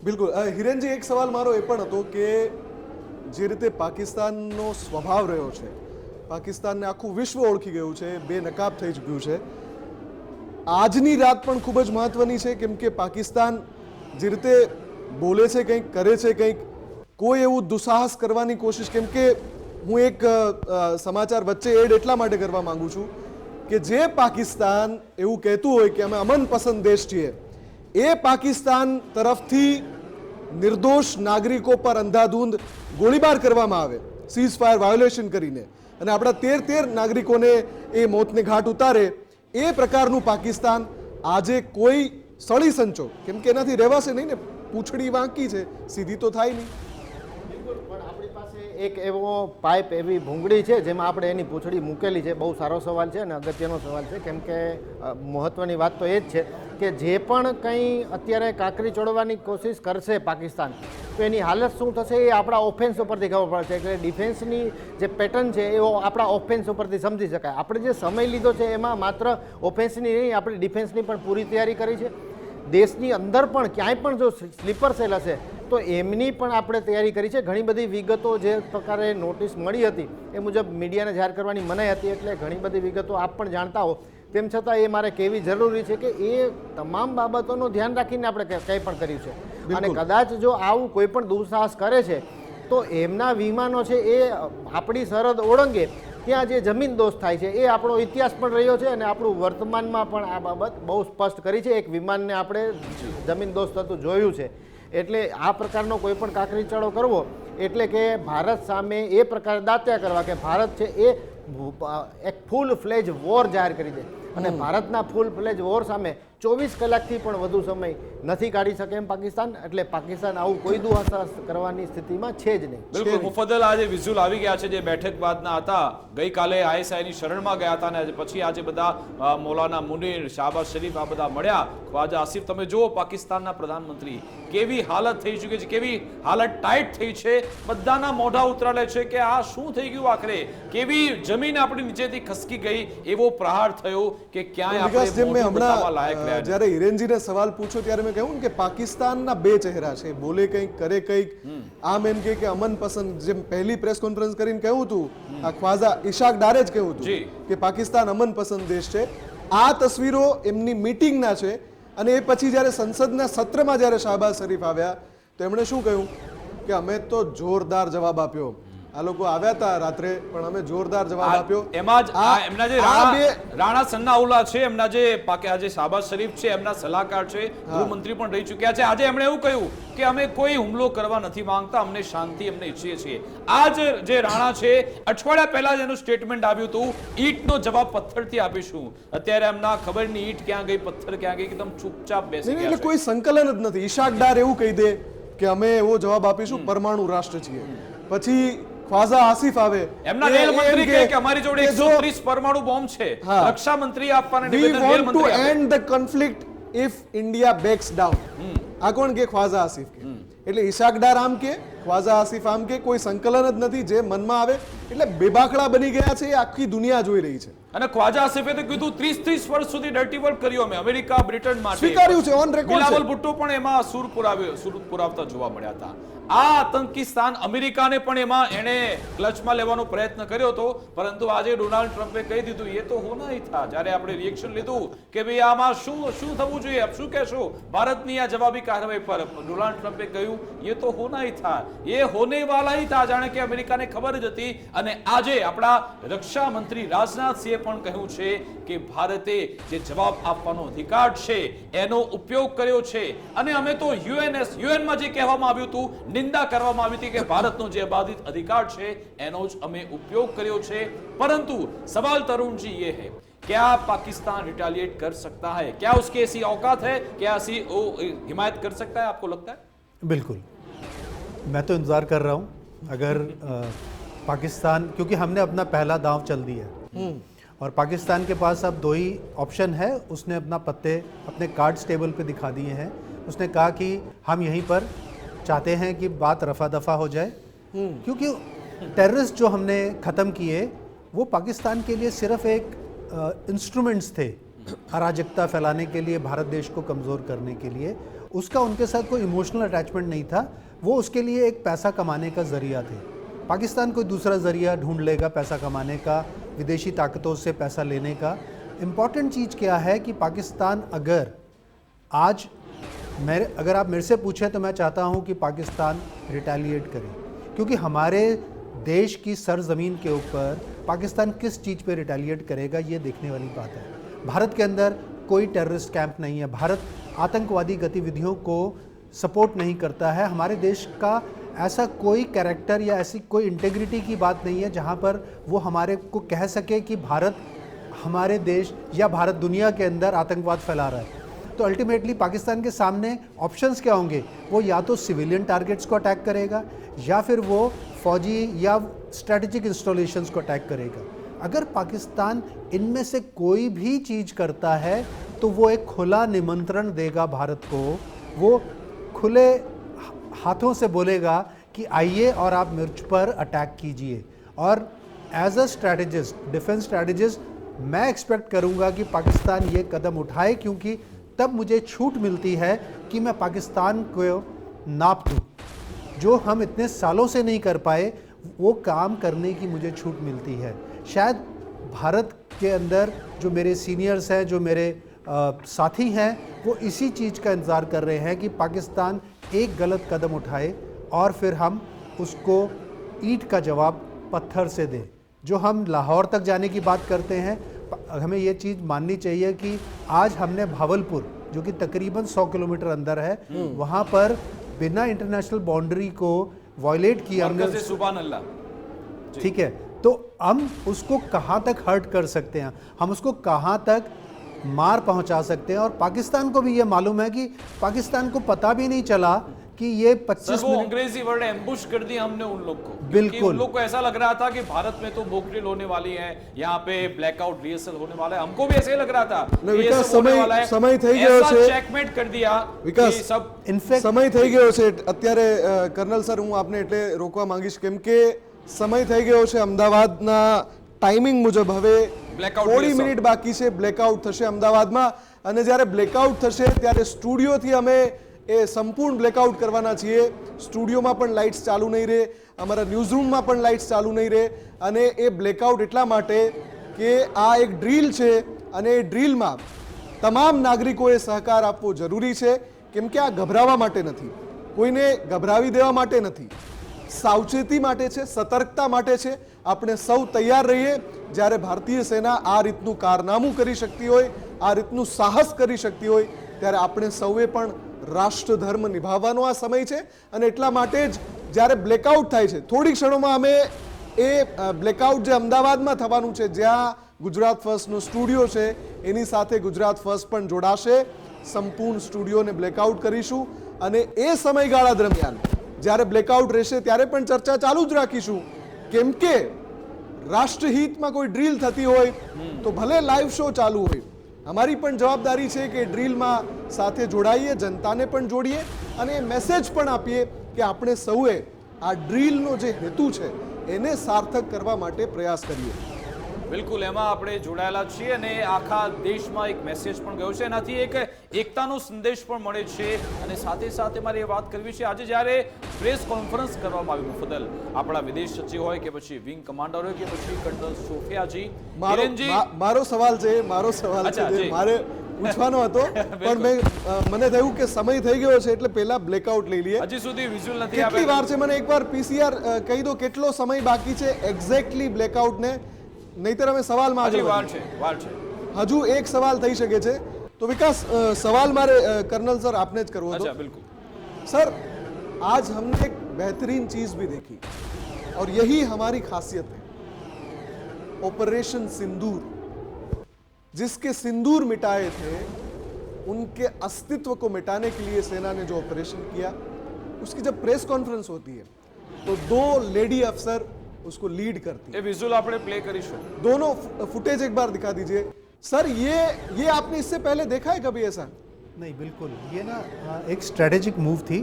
બિલકુલ। હિરેનજી, એક સવાલ મારો એ પણ હતો કે જે રીતે પાકિસ્તાનનો સ્વભાવ રહ્યો છે, પાકિસ્તાનને આખું વિશ્વ ઓળખી ગયું છે, બેનકાબ થઈ ચૂક્યું છે, આજની રાત પણ ખૂબ જ મહત્વની છે, કેમ કે પાકિસ્તાન જે રીતે બોલે છે કંઈક, કરે છે કંઈક, કોઈ એવું દુસાહસ કરવાની કોશિશ, કેમ કે હું એક સમાચાર વચ્ચે એડ એટલા માટે કરવા માંગુ છું કે જે પાકિસ્તાન એવું કહેતું હોય કે અમે અમન પસંદ દેશ છીએ, એ પાકિસ્તાન તરફથી નિર્દોષ નાગરિકો પર અંધાધૂંધ ગોળીબાર કરવામાં આવે સીઝ ફાયર વાયોલેશન કરીને અને આપણા 13 નાગરિકોને એ મોતને ઘાટ ઉતારે, એ પ્રકારનું પાકિસ્તાન આજે કોઈ સળી સંચો, કેમ કે એનાથી રહેવાશે નહીં ને, પૂંછડી વાંકી છે, સીધી તો થાય નહીં. પણ આપણી પાસે એક એવો પાઇપ, એવી ભૂંગળી છે જેમાં આપણે એની પૂંછડી મૂકેલી છે. બહુ સારો સવાલ છે અને અગત્યનો સવાલ છે, કેમ કે મહત્વની વાત તો એ જ છે કે જે પણ કંઈ અત્યારે કાંકરી ચોડવાની કોશિશ કરશે પાકિસ્તાન, તો એની હાલત શું થશે એ આપણા ઓફેન્સ ઉપરથી ખબર પડશે. એટલે ડિફેન્સની જે પેટર્ન છે એ આપણા ઓફેન્સ ઉપરથી સમજી શકાય. આપણે જે સમય લીધો છે એમાં માત્ર ઓફેન્સની નહીં, આપણે ડિફેન્સની પણ પૂરી તૈયારી કરી છે. દેશની અંદર પણ ક્યાંય પણ જો સ્લીપર સેલ હશે તો એમની પણ આપણે તૈયારી કરી છે. ઘણી બધી વિગતો જે પ્રકારે નોટિસ મળી હતી એ મુજબ મીડિયાને જાહેર કરવાની મનાઈ હતી, એટલે ઘણી બધી વિગતો આપ પણ જાણતા હો. તેમ છતાં એ મારે કહેવી જરૂરી છે કે એ તમામ બાબતોનું ધ્યાન રાખીને આપણે કંઈ પણ કર્યું છે. અને કદાચ જો આવું કોઈ પણ દુઃસાહસ કરે છે તો એમના વિમાનો છે એ આપણી સરહદ ઓળંગે ત્યાં જે જમીન દોસ્ત થાય છે એ આપણો ઇતિહાસ પણ રહ્યો છે અને આપણું વર્તમાનમાં પણ આ બાબત બહુ સ્પષ્ટ કરી છે. એક વિમાનને આપણે જમીન દોસ્ત થતું જોયું છે. એટલે આ પ્રકારનો કોઈ પણ કાંકરીચાળો કરવો એટલે કે ભારત સામે એ પ્રકારે દાત્યા કરવા કે ભારત છે એ એક ફૂલ ફ્લેજ વોર જાહેર કરી દે અને ભારતના ફૂલ ફ્લેજ વોર સામે 24 કલાકથી પણ વધુ સમય નથી કાઢી શકે એમ પાકિસ્તાન. એટલે પાકિસ્તાન આવું કોઈ દુઃસાહસ કરવાની સ્થિતિમાં છે જ નહીં. બિલકુલ મુફદ્દલ, આજે વિઝ્યુઅલ આવી ગયા છે જે બેઠક બાદના હતા. ગઈકાલે આઈએસઆઈની શરણમાં ગયા હતા અને પછી આજે બધા મૌલાના મુનીર, શાહબાઝ શરીફ આ બધા મળ્યા. ખ્વાજા આસિફ, તમે જુઓ પાકિસ્તાનના પ્રધાનમંત્રી કેવી હાલત થઈ ચૂકી છે, કેવી હાલત ટાઈટ થઈ છે. બધાના મોઢા ઉતરાલે છે કે આ શું થઈ ગયું, આખરે કેવી જમીન આપણી નીચેથી ખસકી ગઈ, એવો પ્રહાર થયો કે ક્યાંય આપણે મોઢું બતાવવા લાયક રહ્યા. જ્યારે હિરેનજીને સવાલ પૂછ્યો ત્યારે મેં કહ્યું કે પાકિસ્તાનના બે ચહેરા છે, બોલે કંઈક કરે કંઈક. આમ એમ કે અમન પસંદ, જેમ પહેલી પ્રેસ કોન્ફરન્સ કરીને કહ્યું હતું આ ખ્વાજા ઇશાક ડારે જ કહ્યું હતું કે પાકિસ્તાન અમન પસંદ દેશ છે. આ તસવીરો એમની મીટિંગના છે અને એ પછી જ્યારે સંસદના સત્રમાં જ્યારે શાહબાઝ શરીફ આવ્યા તો એમણે શું કહ્યું કે અમે તો જોરદાર જવાબ આપ્યો. આ લોકો આવ્યા હતા રાત્રે પણ અમે જોરદાર જવાબ આપ્યો. એમાં જ એમના જે રાણા સન્નાઉલ્લાહ છે, એમના જે આજે શાહબાઝ શરીફ છે, એમના સલાહકાર છે, ગૃહમંત્રી પણ રહી ચૂક્યા છે. આજે એમણે એવું કહ્યું કે અમે કોઈ હુમલો કરવા નથી માંગતા, અમને શાંતિ અમને ઈચ્છીએ છીએ. આ જે રાણા છે, અઠવાડિયા પહેલા જ એનું સ્ટેટમેન્ટ આવ્યું હતું ઈંટનો જવાબ પથ્થરથી આપીશું. અત્યારે એમના ખબર નહીં ઈંટ ક્યાં ગઈ, પથ્થર ક્યાં ગઈ, એકદમ ચૂપચાપ બેસી ગયા. એટલે કોઈ સંકલન જ નથી. ઇશાક ડાર એવું કહી દે કે અમે એવો જવાબ આપીશું, પરમાણુ રાષ્ટ્ર છીએ. પછી ખ્વાજા આસિફ આવે, એમના રેલ મંત્રી કહે કે અમારી જોડે 130 પરમાણુ બોમ્બ છે. રક્ષા મંત્રી આપવાના નિવેદન રેલ મંત્રી આપે. We want to end the conflict if India backs down. આ કોણ કે? ખ્વાજા આસિફ કે. એટલે ઇશાક ડાર આમ કે, ખ્વાજા આસિફ આમ કે, કોઈ સંકલન જ નથી, જે મનમાં આવે. એટલે બેબાકડા બની ગયા છે, એ આખી દુનિયા જોઈ રહી છે. અને ખ્વાજા આસિફે તો કીધું 30 વર્ષ સુધી ડર્ટી વર્ક કર્યું અમે અમેરિકા, બ્રિટન માટે. સ્વીકાર્યું છે, ઓન રેકોર્ડ. બિલાવલ ભુટ્ટો પણ એમાં સૂર પુરાવતા જોવા મળ્યા હતા. આ આતંકી સ્થાન અમેરિકાને પણ એમાં એણે ક્લચમાં લેવાનો પ્રયત્ન કર્યો હતો, પરંતુ આજે ડોનાલ્ડ ટ્રમ્પે કહી દીધું એ તો હોના ही था. જ્યારે આપણે રિએક્શન લીધું કે ભાઈ આમાં શું થવું જોઈએ, આપ શું કહેશો ભારતની આ જવાબી કાર્યવાહી પર, ડોનાલ્ડ ટ્રમ્પે કહ્યું એ તો હોના ही था, એ હોને વાલા ही था. જાણે કે અમેરિકાને ખબર જ હતી. અને આજે આપણા રક્ષા મંત્રી રાજનાથસિંહે પણ કહ્યું છે કે ભારતે જે જવાબ આપવાનો અધિકાર છે એનો ઉપયોગ કર્યો છે. અને અમે તો યુએનમાં જે કહેવામાં આવ્યું હતું, નિંદા કરવામાં આવી હતી કે ભારતનો જે અબાધિત અધિકાર છે એનો જ અમે ઉપયોગ કર્યો છે. પરંતુ सवाल तरुण जी ये है, क्या पाकिस्तान रिटेलिएट कर सकता है? क्या उसकी ऐसी औकात है? क्या ऐसी हिमायत कर सकता है, आपको लगता है? बिल्कुल, मैं तो इंतज़ार कर रहा हूँ. अगर पाकिस्तान, क्योंकि हमने अपना पहला दांव चल दिया है और पाकिस्तान के पास अब दो ही ऑप्शन है. उसने अपना पत्ते अपने कार्ड्स टेबल पे दिखा दिए हैं. उसने कहा कि हम यहीं पर चाहते हैं कि बात रफा दफा हो जाए, क्योंकि टेररिस्ट जो हमने ख़त्म किए वो पाकिस्तान के लिए सिर्फ एक इंस्ट्रूमेंट्स थे अराजकता फैलाने के लिए, भारत देश को कमज़ोर करने के लिए. उसका उनके साथ कोई इमोशनल अटैचमेंट नहीं था. वो उसके लिए एक पैसा कमाने का ज़रिया थे. पाकिस्तान कोई दूसरा ज़रिया ढूंढ लेगा पैसा कमाने का, विदेशी ताकतों से पैसा लेने का. इम्पॉर्टेंट चीज़ क्या है कि पाकिस्तान अगर आज अगर आप मेरे से पूछें तो मैं चाहता हूं कि पाकिस्तान रिटेलिएट करे, क्योंकि हमारे देश की सरजमीन के ऊपर पाकिस्तान किस चीज़ पे रिटेलिएट करेगा ये देखने वाली बात है। भारत के अंदर कोई टेररिस्ट कैंप नहीं है, भारत आतंकवादी गतिविधियों को सपोर्ट नहीं करता है। हमारे देश का ऐसा कोई कैरेक्टर या ऐसी कोई इंटेग्रिटी की बात नहीं है जहां पर वो हमारे को कह सके कि भारत हमारे देश या भारत दुनिया के अंदर आतंकवाद फैला रहा है। तो अल्टीमेटली पाकिस्तान के सामने ऑप्शंस क्या होंगे? वो या तो सिविलियन टारगेट्स को अटैक करेगा या फिर वो फौजी या स्ट्रेटेजिक इंस्टॉलेशंस को अटैक करेगा। अगर पाकिस्तान इनमें से कोई भी चीज़ करता है तो वो एक खुला निमंत्रण देगा भारत को, वो खुले हाथों से बोलेगा कि आइए और आप मुझ पर अटैक कीजिए। और as a strategist, defence strategist, मैं एक्सपेक्ट करूंगा कि पाकिस्तान ये कदम उठाए, क्योंकि तब मुझे छूट मिलती है कि मैं पाकिस्तान को नाप दूँ। जो हम इतने सालों से नहीं कर पाए वो काम करने की मुझे छूट मिलती है। शायद भारत के अंदर जो मेरे सीनियर्स हैं, जो मेरे साथी हैं, वो इसी चीज़ का इंतज़ार कर रहे हैं कि पाकिस्तान एक गलत कदम उठाए और फिर हम उसको ईंट का जवाब पत्थर से दें। जो हम लाहौर तक जाने की बात करते हैं, हमें ये चीज़ माननी चाहिए कि आज हमने भावलपुर, जो कि तकरीबन 100 किलोमीटर अंदर है, वहाँ पर बिना इंटरनेशनल बाउंड्री को वायलेट किया हमने। सुभान अल्लाह। ठीक है, तो हम उसको कहाँ तक हर्ट कर सकते हैं, हम उसको कहाँ तक मार पहुंचा सकते हैं। और पाकिस्तान को भी ये मालूम है कि पाकिस्तान को पता भी नहीं चला कि ये 25 वो मिनट अंग्रेजी वर्ड एम्बुश कर दिया हमने उन लोग को। बिल्कुल। उन लोग को ऐसा लग रहा था कि भारत में तो मॉक ड्रिल होने वाली है, यहाँ पे ब्लैकआउट रिहर्सल होने वाला है। हमको भी ऐसे ही लग रहा था कि ये विकास, सब होने वाला है। સમય થઈ ગયો ऐसा છે। चेकमेट कर दिया વિકાસ, कि सब ઇનફેક્ટ સમય થઈ ગયો છે અત્યારે કર્નલ સર, હું આપને એટલે રોકવા માંગીશ કેમ કે સમય થઈ ગયો છે અમદાવાદના ટાઈમિંગ મુજબ। હવે Blackout થોડી રહેશે। મિનિટ બાકી છે, બ્લેકઆઉટ થશે અમદાવાદમાં, અને જ્યારે બ્લેકઆઉટ થશે ત્યારે સ્ટુડિયોથી અમે એ સંપૂર્ણ બ્લેકઆઉટ કરવાના છીએ। સ્ટુડિયોમાં પણ લાઇટ્સ ચાલુ નહીં રહે, અમારા ન્યૂઝરૂમમાં પણ લાઇટ્સ ચાલુ નહીં રહે, અને એ બ્લેકઆઉટ એટલા માટે કે આ એક ડ્રીલ છે અને એ ડ્રીલમાં તમામ નાગરિકોએ સહકાર આપવો જરૂરી છે, કેમ કે આ ગભરાવા માટે નથી, કોઈને ગભરાવી દેવા માટે નથી, સાવચેતી માટે છે, સતર્કતા માટે છે। આપણે સૌ તૈયાર રહીએ। જ્યારે ભારતીય સેના આ રીતનું કારનામું કરી શકતી હોય, આ રીતનું સાહસ કરી શકતી હોય, ત્યારે આપણે સૌએ પણ રાષ્ટ્રધર્મ નિભાવવાનો આ સમય છે। અને એટલા માટે જ જ્યારે બ્લેકઆઉટ થાય છે, થોડી ક્ષણોમાં અમે એ બ્લેકઆઉટ જે અમદાવાદમાં થવાનું છે, જ્યાં ગુજરાત ફર્સ્ટનો સ્ટુડિયો છે, એની સાથે ગુજરાત ફર્સ્ટ પણ જોડાશે। સંપૂર્ણ સ્ટુડિયોને બ્લેકઆઉટ કરીશું અને એ સમયગાળા દરમિયાન જ્યારે બ્લેકઆઉટ રહેશે ત્યારે પણ ચર્ચા ચાલુ જ રાખીશું, કેમ કે રાષ્ટ્રહિતમાં કોઈ ડ્રીલ થતી હોય તો ભલે લાઈવ શો ચાલુ હોય, અમારી પણ જવાબદારી છે કે ડ્રીલમાં સાથે જોડાઈએ, જનતાને પણ જોડીએ અને એ મેસેજ પણ આપીએ કે આપણે સૌએ આ ડ્રીલનો જે હેતુ છે એને સાર્થક કરવા માટે પ્રયાસ કરીએ। બિલકુલ, એમાં આપણે જોડાયેલા છીએ અને આખા દેશમાં એક મેસેજ પણ ગયો છે, એનાથી એક એકતાનો સંદેશ પણ મળે છે। અને સાથે સાથે મારે એ વાત કરવી છે, આજે જ્યારે પ્રેસ કોન્ફરન્સ કરવામાં આવી, મુફદ્દલ આપણા વિદેશ સચિવ હોય કે પછી વિંગ કમાન્ડર હોય કે પછી કર્નલ સોફિયાજી, હિરેનજી, મારો સવાલ છે અચ્છા, જે જી। મારે પૂછવાનો હતો, પણ મને થયું કે સમય થઈ ગયો છે એટલે પહેલા બ્લેકઆઉટ લઈ લઈએ। હજી સુધી વિઝ્યુઅલ નથી કેટલી આવ્યા। વાર છે, મને એકવાર પીસીઆર કહી દો કેટલો સમય બાકી છે એક્ઝેક્ટલી બ્લેકઆઉટને, નહીતર અમે સવાલમાં હજી આગળ વાર વધીએ। છે, વાર છે। હજુ એક સવાલ થઈ શકે છે। તો વિકાસ, સવાલ મારે कर्नल सर आपने ज करવો अच्छा, હતો। बिल्कुल सर, आज हमने एक बेहतरीन चीज भी देखी और यही हमारी खासियत है, ऑपरेशन सिंदूर। जिसके सिंदूर मिटाए थे, उनके अस्तित्व को मिटाने के लिए सेना ने जो ऑपरेशन किया, उसकी जब प्रेस कॉन्फ्रेंस होती है तो 2 लेडी अफसर उसको लीड करती है। એ વિઝ્યુઅલ આપણે પ્લે કરીશું। दोनों फुटेज एक बार दिखा दीजिए सर। ये आपने इससे पहले देखा है कभी ऐसा? नहीं, बिल्कुल, ये ना एक स्ट्रेटेजिक मूव थी।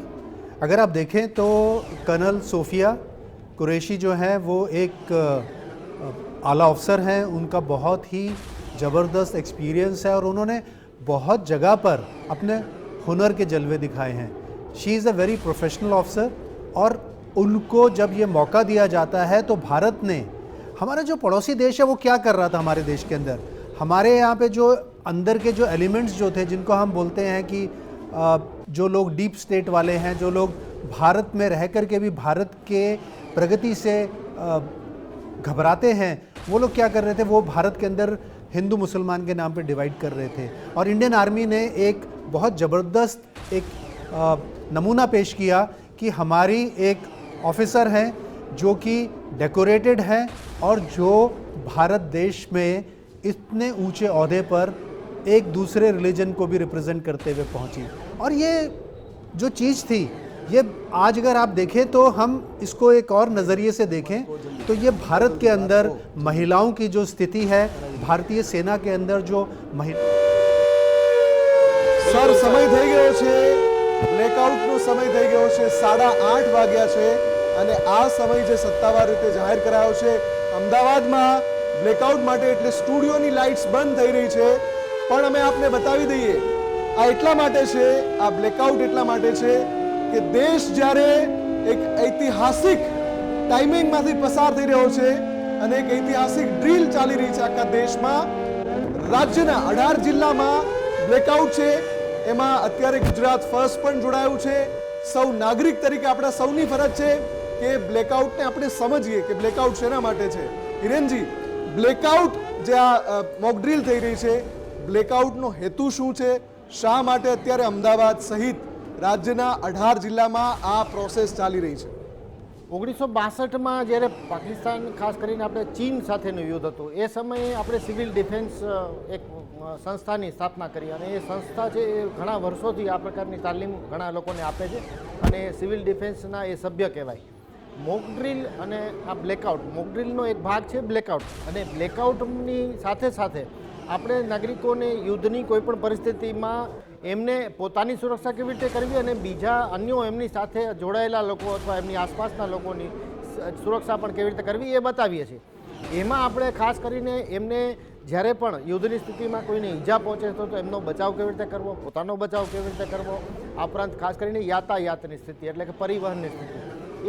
अगर आप देखें तो कर्नल सोफिया कुरैशी जो है वो एक आला अफसर हैं, उनका बहुत ही ज़बरदस्त एक्सपीरियंस है और उन्होंने बहुत जगह पर अपने हुनर के जलवे दिखाए हैं। She is a very professional officer और उनको जब ये मौका दिया जाता है तो भारत ने, हमारा जो पड़ोसी देश है वो क्या कर रहा था हमारे देश के अंदर, हमारे यहाँ पे जो अंदर के जो एलिमेंट्स जो थे जिनको हम बोलते हैं कि जो लोग डीप स्टेट वाले हैं, जो लोग भारत में रह कर के भी भारत के प्रगति से घबराते हैं, वो लोग क्या कर रहे थे, वो भारत के अंदर हिंदू मुसलमान के नाम पे डिवाइड कर रहे थे। और इंडियन आर्मी ने एक बहुत ज़बरदस्त एक नमूना पेश किया कि हमारी एक ऑफिसर हैं जो कि डेकोरेटेड हैं और जो भारत देश में इतने ऊंचे ओहदे पर एक दूसरे रिलीजन को भी रिप्रेजेंट करते हुए पहुंची। और ये जो चीज़ थी, ये आज अगर आप देखें तो हम इसको एक और नज़रिए से देखें तो ये भारत के अंदर महिलाओं की जो स्थिति है, भारतीय सेना के अंदर जो સર સમય થઈ ગયો છે, બ્લેકઆઉટનો સમય થઈ ગયો છે, 8:30 વાગ્યા છે અને આ સમય જે સત્તાવાર રીતે જાહેર કરાયો છે અમદાવાદમાં બ્લેકઆઉટ માટે, એટલે સ્ટુડિયોની લાઇટ્સ બંધ થઈ રહી છે। પણ અમે આપને બતાવી દઈએ, આ એટલા માટે છે, આ બ્લેકઆઉટ એટલા માટે છે કે દેશ જ્યારે એક ઐતિહાસિક ટાઈમિંગમાંથી પસાર થઈ રહ્યો છે અને એક ઐતિહાસિક ડ્રીલ ચાલી રહી છે આખા દેશમાં, રાજ્યના 18 જિલ્લામાં બ્લેકઆઉટ છે। એમાં અત્યારે ગુજરાત ફર્સ્ટ પણ જોડાયું છે। સૌ નાગરિક તરીકે આપણા સૌની ફરજ છે કે બ્લેકઆઉટને આપણે સમજીએ કે બ્લેકઆઉટ શેના માટે છે। હિરેનજી, બ્લેકઆઉટ જે આ મોક ડ્રીલ થઈ રહી છે, બ્લેકઆઉટનો હેતુ શું છે, શા માટે અત્યારે અમદાવાદ સહિત રાજ્યના 18 જિલ્લામાં આ પ્રોસેસ ચાલી રહી છે? 1962માં જ્યારે પાકિસ્તાન, ખાસ કરીને આપણે ચીન સાથેનું યુદ્ધ હતું, એ સમયે આપણે સિવિલ ડિફેન્સ એક સંસ્થાની સ્થાપના કરી અને એ સંસ્થા છે એ ઘણા વર્ષોથી આ પ્રકારની તાલીમ ઘણા લોકોને આપે છે અને સિવિલ ડિફેન્સના એ સભ્ય કહેવાય। મોક ડ્રીલ અને આ બ્લેકઆઉટ, મોક ડ્રીલનો એક ભાગ છે બ્લેકઆઉટ, અને બ્લેકઆઉટની સાથે સાથે આપણે નાગરિકોને યુદ્ધની કોઈપણ પરિસ્થિતિમાં એમને પોતાની સુરક્ષા કેવી રીતે કરવી અને બીજા અન્યો એમની સાથે જોડાયેલા લોકો અથવા એમની આસપાસના લોકોની સુરક્ષા પણ કેવી રીતે કરવી એ બતાવીએ છીએ। એમાં આપણે ખાસ કરીને એમને જ્યારે પણ યુદ્ધની સ્થિતિમાં કોઈને ઈજા પહોંચે તો એમનો બચાવ કેવી રીતે કરવો, પોતાનો બચાવ કેવી રીતે કરવો, આ ઉપરાંત ખાસ કરીને યાતાયાતની સ્થિતિ એટલે કે પરિવહનની સ્થિતિ,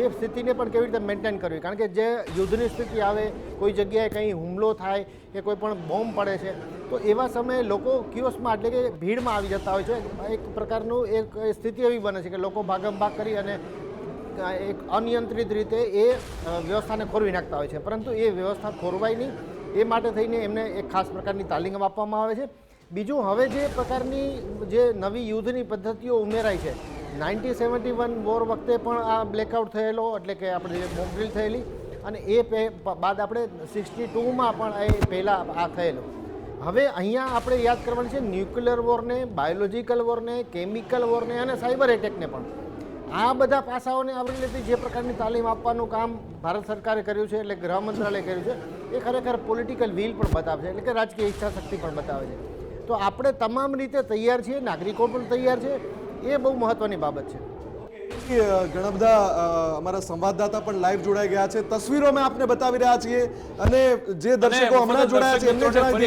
એ સ્થિતિને પણ કેવી રીતે મેન્ટેન કરવી, કારણ કે જે યુદ્ધની સ્થિતિ આવે, કોઈ જગ્યાએ કંઈ હુમલો થાય કે કોઈ પણ બોમ્બ પડે છે તો એવા સમયે લોકો કિયોસ્કમાં એટલે કે ભીડમાં આવી જતા હોય છે। એક પ્રકારનું એક સ્થિતિ એવી બને છે કે લોકો ભાગમભાગ કરી અને એક અનિયંત્રિત રીતે એ વ્યવસ્થાને ખોરવી નાખતા હોય છે, પરંતુ એ વ્યવસ્થા ખોરવાય નહીં એ માટે થઈને એમને એક ખાસ પ્રકારની તાલીમ આપવામાં આવે છે। બીજું, હવે જે પ્રકારની જે નવી યુદ્ધની પદ્ધતિઓ ઉમેરાઈ છે, 1971 વોર વખતે પણ આ બ્લેકઆઉટ થયેલો, એટલે કે આપણે જે મોક ડ્રીલ થયેલી, અને એ બાદ આપણે 62માં પણ એ પહેલાં આ થયેલો। હવે અહીંયા આપણે યાદ કરવાનું છે ન્યુક્લિયર વોરને, બાયોલોજિકલ વોરને, કેમિકલ વોરને અને સાયબર એટેકને પણ। આ બધા પાસાઓને આવરી લેતી જે પ્રકારની તાલીમ આપવાનું કામ ભારત સરકારે કર્યું છે, એટલે ગૃહ મંત્રાલય કર્યું છે, એ ખરેખર પોલિટિકલ વિલ પણ બતાવે છે, એટલે કે રાજકીય ઈચ્છા શક્તિ પણ બતાવે છે। તો આપણે તમામ રીતે તૈયાર છીએ, નાગરિકો પણ તૈયાર છે, એ બહુ મહત્વની બાબત છે। ઘણા બધા અમારા સંવાદદાતા પણ લાઈવ જોડાઈ ગયા છે, તસવીરો અમે આપને બતાવી રહ્યા છીએ અને જે દર્શકો હમણાં જોડાયા છે એમને જણાવી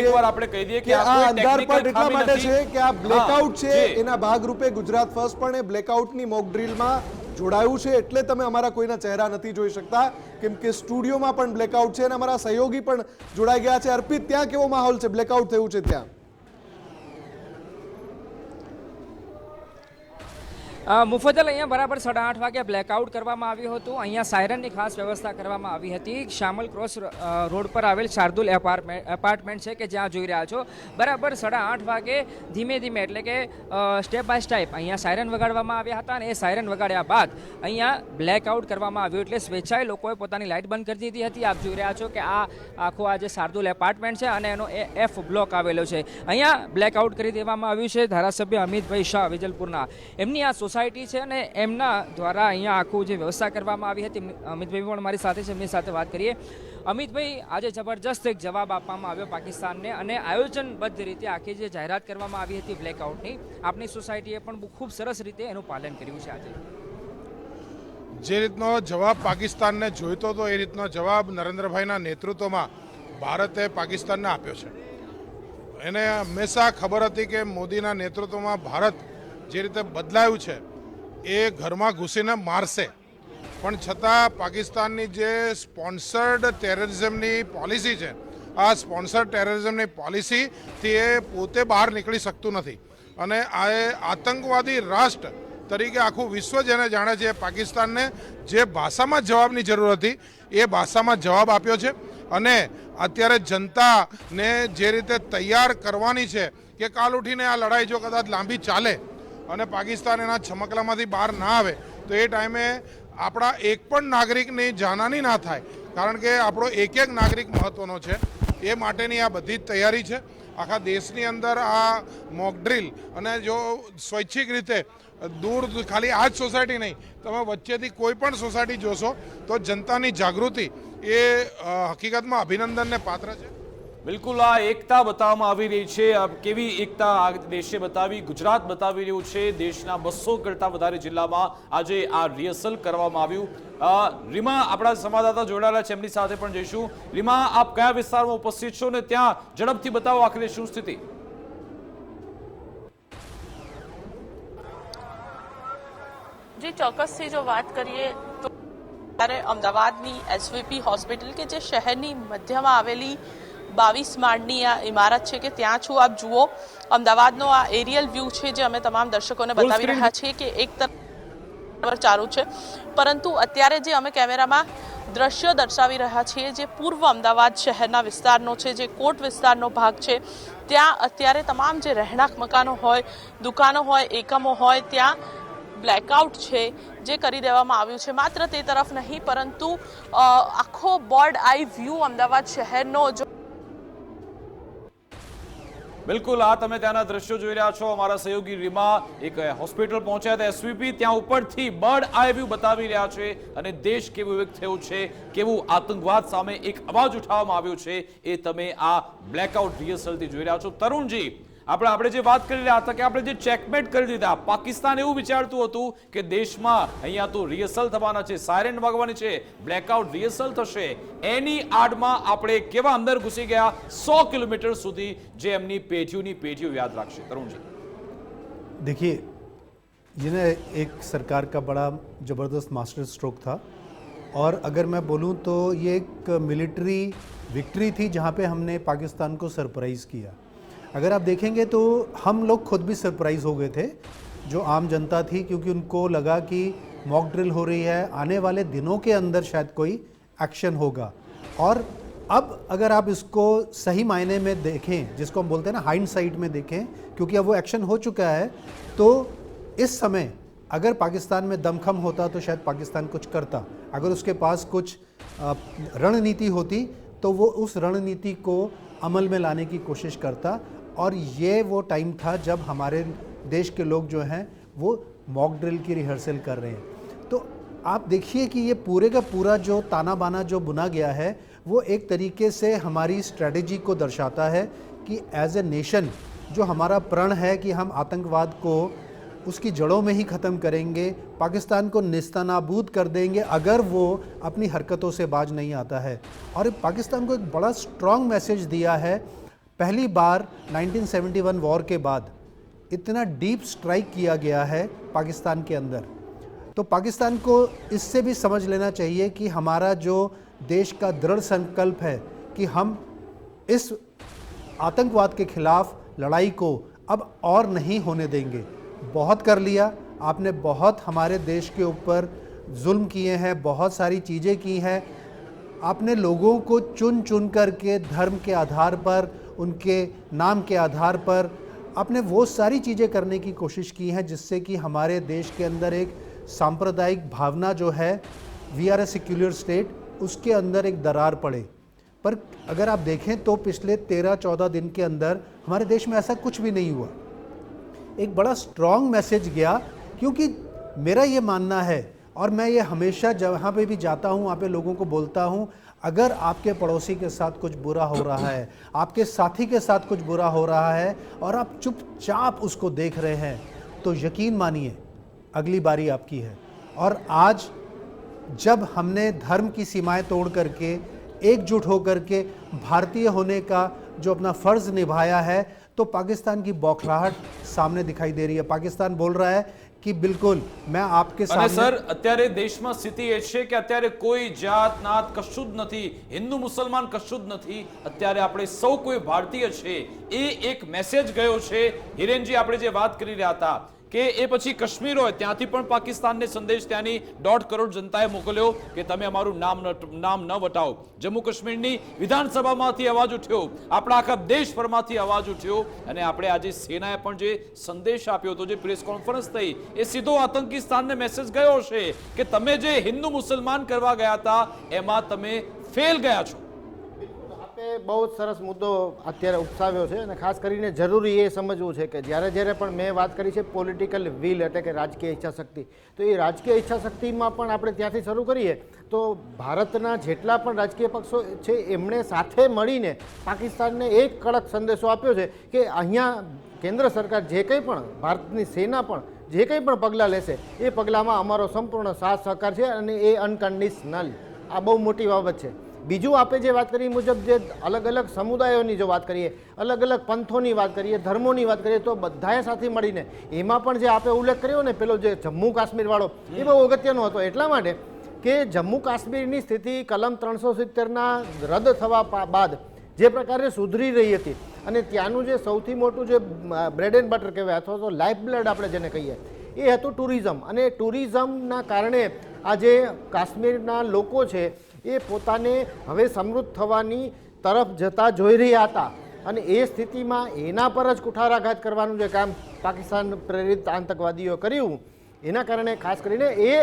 દઈએ કે આ અંધારપટ એટલા માટે છે કે આ બ્લેકઆઉટ છે, એના ભાગરૂપે ગુજરાત ફર્સ્ટ પણ એ બ્લેકઆઉટની મોક ડ્રીલમાં જોડાયું છે, એટલે તમે અમારા કોઈના ચહેરા નથી જોઈ શકતા કેમ કે સ્ટુડિયોમાં પણ બ્લેકઆઉટ છે અને અમારા સહયોગી પણ જોડાઈ ગયા છે। અર્પિત, ત્યાં કેવો માહોલ છે, બ્લેકઆઉટ થયું છે ત્યાં? મુફદ્દલ, અહીંયા બરાબર 8:30 વાગે બ્લેકઆઉટ કરવામાં આવ્યું હતું। અહીંયા સાયરનની ખાસ વ્યવસ્થા કરવામાં આવી હતી। શામલ ક્રોસ રોડ પર આવેલ શાર્દુલ એપાર્ટમેન્ટ છે કે જ્યાં જોઈ રહ્યા છો, બરાબર 8:30 વાગે ધીમે ધીમે એટલે કે સ્ટેપ બાય સ્ટેપ અહીંયા સાયરન વગાડવામાં આવ્યા હતા અને એ સાયરન વગાડ્યા બાદ અહીંયા બ્લેકઆઉટ કરવામાં આવ્યું, એટલે સ્વેચ્છાએ લોકોએ પોતાની લાઇટ બંધ કરી દીધી હતી। આપ જોઈ રહ્યા છો કે આ આખો આ જે શાર્દુલ એપાર્ટમેન્ટ છે અને એનો F બ્લોક આવેલો છે, અહીંયા બ્લેકઆઉટ કરી દેવામાં આવ્યું છે। ધારાસભ્ય અમિતભાઈ શાહ વિજલપુરના, એમની આ સોસાયટી છે અને એમના દ્વારા અહીંયા આખું જે વ્યવસ્થા કરવામાં આવી હતી। અમિતભાઈ પણ મારી સાથે છે, એમની સાથે વાત કરીએ। અમિતભાઈ, આજે જબરજસ્ત એક જવાબ આપવામાં આવ્યો પાકિસ્તાનને અને આયોજનબદ્ધ રીતે આખી જે જાહેરાત કરવામાં આવી હતી બ્લેકઆઉટની, આપણી સોસાયટીએ પણ ખૂબ સરસ રીતે એનું પાલન કર્યું છે। આજે જે રીતનો જવાબ પાકિસ્તાનને જોઈતો હતો એ રીતનો જવાબ નરેન્દ્રભાઈના નેતૃત્વમાં ભારતે પાકિસ્તાનને આપ્યો છે। એને હંમેશા ખબર હતી કે મોદીના નેતૃત્વમાં ભારત જે રીતે બદલાયું છે એ ઘરમાં ઘૂસીને મારશે, પણ છતાં પાકિસ્તાનની જે સ્પોન્સર્ડ ટેરરિઝમની પોલિસી છે, આ સ્પોન્સર્ડ ટેરરિઝમની પોલિસીથી એ પોતે બહાર નીકળી શકતું નથી અને આ એ આતંકવાદી રાષ્ટ્ર તરીકે આખું વિશ્વ જેને જાણે છે, પાકિસ્તાનને જે ભાષામાં જવાબની જરૂર હતી એ ભાષામાં જવાબ આપ્યો છે. અને અત્યારે જનતાને જે રીતે તૈયાર કરવાની છે કે કાલ ઉઠીને આ લડાઈ જો કદાચ લાંબી ચાલે અને પાકિસ્તાન એના છમકલામાંથી બહાર ના આવે તો એ ટાઈમે આપણા એક પણ નાગરિકની જાનહાની ના થાય, કારણ કે આપણો એક એક નાગરિક મહત્વનો છે. એ માટેની આ બધી જ તૈયારી છે. આખા દેશની અંદર આ મોક ડ્રીલ અને જો સ્વૈચ્છિક રીતે દૂર ખાલી આ જ સોસાયટી નહીં, તમે વચ્ચેથી કોઈ પણ સોસાયટી જોશો તો જનતાની જાગૃતિ એ હકીકતમાં અભિનંદનને પાત્ર છે. બિલકુલ, આ એકતા બતાવવામાં આવી રહી છે. કેવી એકતા આ દેશે બતાવી, ગુજરાત બતાવી રહ્યું છે. દેશના 200 કરતાં વધારે જિલ્લામાં આજે આ રિહર્સલ કરવામાં આવ્યું. રીમા, આપણા સંવાદદાતા જોડાયેલા છે, એમની સાથે પણ જઈશું. રીમા, આપ કયા વિસ્તારમાં ઉપસ્થિત છો ને ત્યાં ઝડપથી બતાવો આખરે શું સ્થિતિ? જી, ચોક્કસથી જો વાત કરીએ તો ત્યારે અમદાવાદની એસવીપી હોસ્પિટલ કે જે શહેરની મધ્યમાં આવેલી 22 માળની આ ઇમારત છે કે ત્યાં છું. આપ જુઓ, અમદાવાદનો આ એરિયલ વ્યૂ છે જે અમે તમામ દર્શકોને બતાવી રહ્યા છીએ કે એક તરફ ચાલુ છે, પરંતુ અત્યારે જે અમે કેમેરામાં દ્રશ્યો દર્શાવી રહ્યા છીએ જે પૂર્વ અમદાવાદ શહેરના વિસ્તારનો છે, જે કોટ વિસ્તારનો ભાગ છે, ત્યાં અત્યારે તમામ જે રહેણાંક મકાનો હોય, દુકાનો હોય, એકમો હોય, ત્યાં બ્લેકઆઉટ છે જે કરી દેવામાં આવ્યું છે. માત્ર તે તરફ નહીં, પરંતુ આખો બર્ડ આઈ વ્યૂ અમદાવાદ શહેરનો જો બિલકુલ, આ તમે ત્યાંના દ્રશ્યો જોઈ રહ્યા છો. અમારા સહયોગી રીમા એક હોસ્પિટલ પહોંચ્યા હતા એસવીપી, ત્યાં ઉપરથી બર્ડ આઈ વ્યૂ બતાવી રહ્યા છે અને દેશ કેવું એક થયું છે, કેવું આતંકવાદ સામે એક અવાજ ઉઠાવવામાં આવ્યો છે, એ તમે આ બ્લેકઆઉટ રિહર્સલથી જોઈ રહ્યા છો. તરુણજી, આપણે જે વાત કરી રહ્યા હતા કે આપણે જે ચેકમેટ કરી દીધા, પાકિસ્તાન એવું વિચારતું હતું કે દેશમાં અહીંયા તો રિહર્સલ થવાના છે, સાયરન વાગવાની છે, બ્લેકઆઉટ રિહર્સલ થશે, એની આડમાં આપણે કેવા અંદર ઘૂસી ગયા 100 કિલોમીટર સુધી, જે એમની પેઢીઓ યાદ રાખશે. તરુણજી, देखिए, ये ना एक सरकार का बड़ा ज़बरदस्त मास्टर स्ट्रोक था, और अगर मैं बोलूँ तो ये एक मिलिट्री विक्ट्री थी जहाँ पे हमने पाकिस्तान को सरप्राइज़ किया. अगर आप देखेंगे तो हम लोग खुद भी सरप्राइज़ हो गए थे, जो आम जनता थी, क्योंकि उनको लगा कि मॉक ड्रिल हो रही है, आने वाले दिनों के अंदर शायद कोई एक्शन होगा. और अब अगर आप इसको सही मायने में देखें, जिसको हम बोलते हैं ना हाइंड साइड में देखें, क्योंकि अब वो एक्शन हो चुका है, तो इस समय अगर पाकिस्तान में दमखम होता तो शायद पाकिस्तान कुछ करता. अगर उसके पास कुछ रणनीति होती तो वो उस रणनीति को अमल में लाने की कोशिश करता. और ये वो टाइम था जब हमारे देश के लोग जो हैं वो मॉक ड्रिल की रिहर्सल कर रहे हैं. तो आप देखिए कि ये पूरे का पूरा जो ताना बाना जो बुना गया है वो एक तरीके से हमारी स्ट्रेटजी को दर्शाता है कि एज ए नेशन जो हमारा प्रण है कि हम आतंकवाद को उसकी जड़ों में ही ख़त्म करेंगे, पाकिस्तान को नेस्तनाबूद कर देंगे अगर वो अपनी हरकतों से बाज नहीं आता है. और पाकिस्तान को एक बड़ा स्ट्रॉन्ग मैसेज दिया है. पहली बार 1971 वॉर के बाद इतना डीप स्ट्राइक किया गया है पाकिस्तान के अंदर. तो पाकिस्तान को इससे भी समझ लेना चाहिए कि हमारा जो देश का दृढ़ संकल्प है कि हम इस आतंकवाद के खिलाफ लड़ाई को अब और नहीं होने देंगे. बहुत कर लिया आपने, बहुत हमारे देश के ऊपर जुल्म किए हैं, बहुत सारी चीज़ें की हैं. आपने लोगों को चुन चुन करके धर्म के आधार पर, उनके नाम के आधार पर आपने वो सारी चीज़ें करने की कोशिश की हैं जिससे कि हमारे देश के अंदर एक सांप्रदायिक भावना जो है, we are a secular state, उसके अंदर एक दरार पड़े. पर अगर आप देखें तो पिछले 13-14 दिन के अंदर हमारे देश में ऐसा कुछ भी नहीं हुआ. एक बड़ा स्ट्रॉन्ग मैसेज गया, क्योंकि मेरा ये मानना है और मैं ये हमेशा जहाँ पे भी जाता हूँ वहाँ पे लोगों को बोलता हूँ, अगर आपके पड़ोसी के साथ कुछ बुरा हो रहा है, आपके साथी के साथ कुछ बुरा हो रहा है और आप चुपचाप उसको देख रहे हैं, तो यकीन मानिए अगली बारी आपकी है. और आज जब हमने धर्म की सीमाएं तोड़ करके एकजुट होकर के भारतीय होने का जो अपना फ़र्ज़ निभाया है, तो पाकिस्तान की बौखलाहट सामने दिखाई दे रही है। पाकिस्तान बोल रहा है कि बिल्कुल मैं आपके અને सामने સર અત્યારે દેશમાં સ્થિતિ એ છે કે અત્યારે કોઈ જાત નાત કશું જ નથી, હિન્દુ મુસલમાન કશું જ નથી, અત્યારે આપણે સૌ કોઈ ભારતીય છે એ એક મેસેજ ગયો છે। હિરેનજી આપણે જે વાત કરી રહ્યા હતા કે એ પછી કાશ્મીર હોય ત્યાંથી પણ પાકિસ્તાનને સંદેશ ત્યાંની 1.5 કરોડ જનતાએ મોકલ્યો કે તમે અમારું નામ ન વટાવો। જમ્મુ કાશ્મીરની વિધાનસભામાંથી અવાજ ઉઠ્યો, આપણા આખા દેશભરમાંથી અવાજ ઉઠ્યો અને આપણે આજે સેનાએ પણ જે સંદેશ આપ્યો હતો, જે પ્રેસ કોન્ફરન્સ થઈ, એ સીધો આતંકિસ્તાનને મેસેજ ગયો છે કે તમે જે હિન્દુ મુસલમાન કરવા ગયા હતા એમાં તમે ફેલ ગયા છો। આપે બહુ જ સરસ મુદ્દો અત્યારે ઉપસાવ્યો છે અને ખાસ કરીને જરૂરી એ સમજવું છે કે જ્યારે પણ મેં વાત કરી છે પોલિટિકલ વિલ એટલે કે રાજકીય ઈચ્છાશક્તિ, તો એ રાજકીય ઈચ્છાશક્તિમાં પણ આપણે ત્યાંથી શરૂ કરીએ તો ભારતના જેટલા પણ રાજકીય પક્ષો છે એમણે સાથે મળીને પાકિસ્તાનને એક કડક સંદેશો આપ્યો છે કે અહીંયા કેન્દ્ર સરકાર જે કંઈ પણ ભારતની સેના પણ જે કંઈ પણ પગલાં લેશે એ પગલાંમાં અમારો સંપૂર્ણ સાથ સહકાર છે અને એ અનકન્ડિશનલ। આ બહુ મોટી બાબત છે। બીજું આપણે જે વાત કરી મુજબ જે અલગ અલગ સમુદાયોની જો વાત કરીએ, અલગ અલગ પંથોની વાત કરીએ, ધર્મોની વાત કરીએ તો બધાએ સાથે મળીને એમાં પણ જે આપણે ઉલ્લેખ કર્યો ને પેલો જે જમ્મુ કાશ્મીરવાળો એ બહુ અગત્યનો હતો એટલા માટે કે જમ્મુ કાશ્મીરની સ્થિતિ કલમ 370ના રદ થવા બાદ જે પ્રકારે સુધરી રહી હતી અને ત્યાંનું જે સૌથી મોટું જે બ્રેડ એન્ડ બટર કહેવાય અથવા તો લાઈફ બ્લડ આપણે જેને કહીએ એ હતું ટુરિઝમ। અને ટુરિઝમના કારણે આ જે કાશ્મીરના લોકો છે એ પોતાને હવે સમૃદ્ધ થવાની તરફ જતા જોઈ રહ્યા હતા અને એ સ્થિતિમાં એના પર જ કુઠારાઘાત કરવાનું જે કામ પાકિસ્તાન પ્રેરિત આતંકવાદીઓ કર્યું એના કારણે ખાસ કરીને એ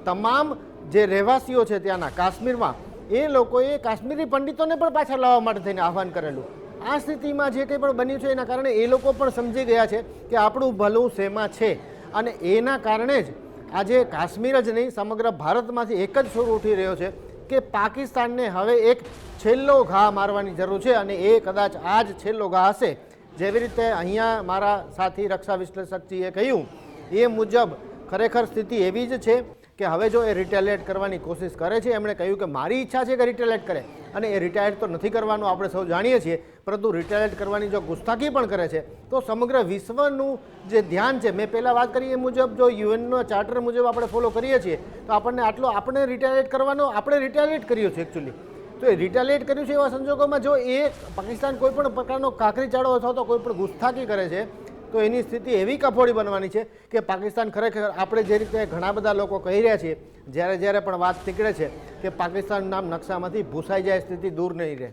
તમામ જે રહેવાસીઓ છે ત્યાંના કાશ્મીરમાં એ લોકોએ કાશ્મીરી પંડિતોને પણ પાછા લાવવા માટે થઈને આહવાન કરેલું। આ સ્થિતિમાં જે કંઈ પણ બન્યું છે એના કારણે એ લોકો પણ સમજી ગયા છે કે આપણું ભલું શેમાં છે અને એના કારણે જ આજે કાશ્મીર જ નહીં સમગ્ર ભારતમાંથી એક જ સુર ઉઠી રહ્યો છે કે પાકિસ્તાનને હવે એક છેલ્લો ઘા મારવાની જરૂર છે અને એ કદાચ આ જ છેલ્લો ઘા હશે। જેવી રીતે અહીંયા મારા સાથી રક્ષા વિશ્લેષકજીએ કહ્યું એ મુજબ ખરેખર સ્થિતિ એવી જ છે કે હવે જો એ રિટેલિએટ કરવાની કોશિશ કરે છે, એમણે કહ્યું કે મારી ઈચ્છા છે કે રિટેલિએટ કરે અને એ રિટેલિએટ તો નથી કરવાનું આપણે સૌ જાણીએ છીએ, પરંતુ રિટેલિએટ કરવાની જો ગુસ્તાખી પણ કરે છે તો સમગ્ર વિશ્વનું જે ધ્યાન છે, મેં પહેલાં વાત કરી એ મુજબ જો યુએનનો ચાર્ટર મુજબ આપણે ફોલો કરીએ છીએ તો આપણે રિટેલિએટ કરવાનો આપણે રિટેલિએટ કર્યું છે એકચ્યુઅલી। તો એ રિટેલિએટ કર્યું છે એવા સંજોગોમાં જો એ પાકિસ્તાન કોઈ પણ પ્રકારનો કાંકરી ચાળો અથવા તો કોઈ પણ ગુસ્તાખી કરે છે તો એની સ્થિતિ એવી કફોડી બનવાની છે કે પાકિસ્તાન ખરેખર આપણે જે રીતે ઘણા બધા લોકો કહી રહ્યા છીએ જ્યારે પણ વાત નીકળે છે કે પાકિસ્તાન નામ નકશામાંથી ભૂસાઈ જાય સ્થિતિ દૂર નહીં રહે।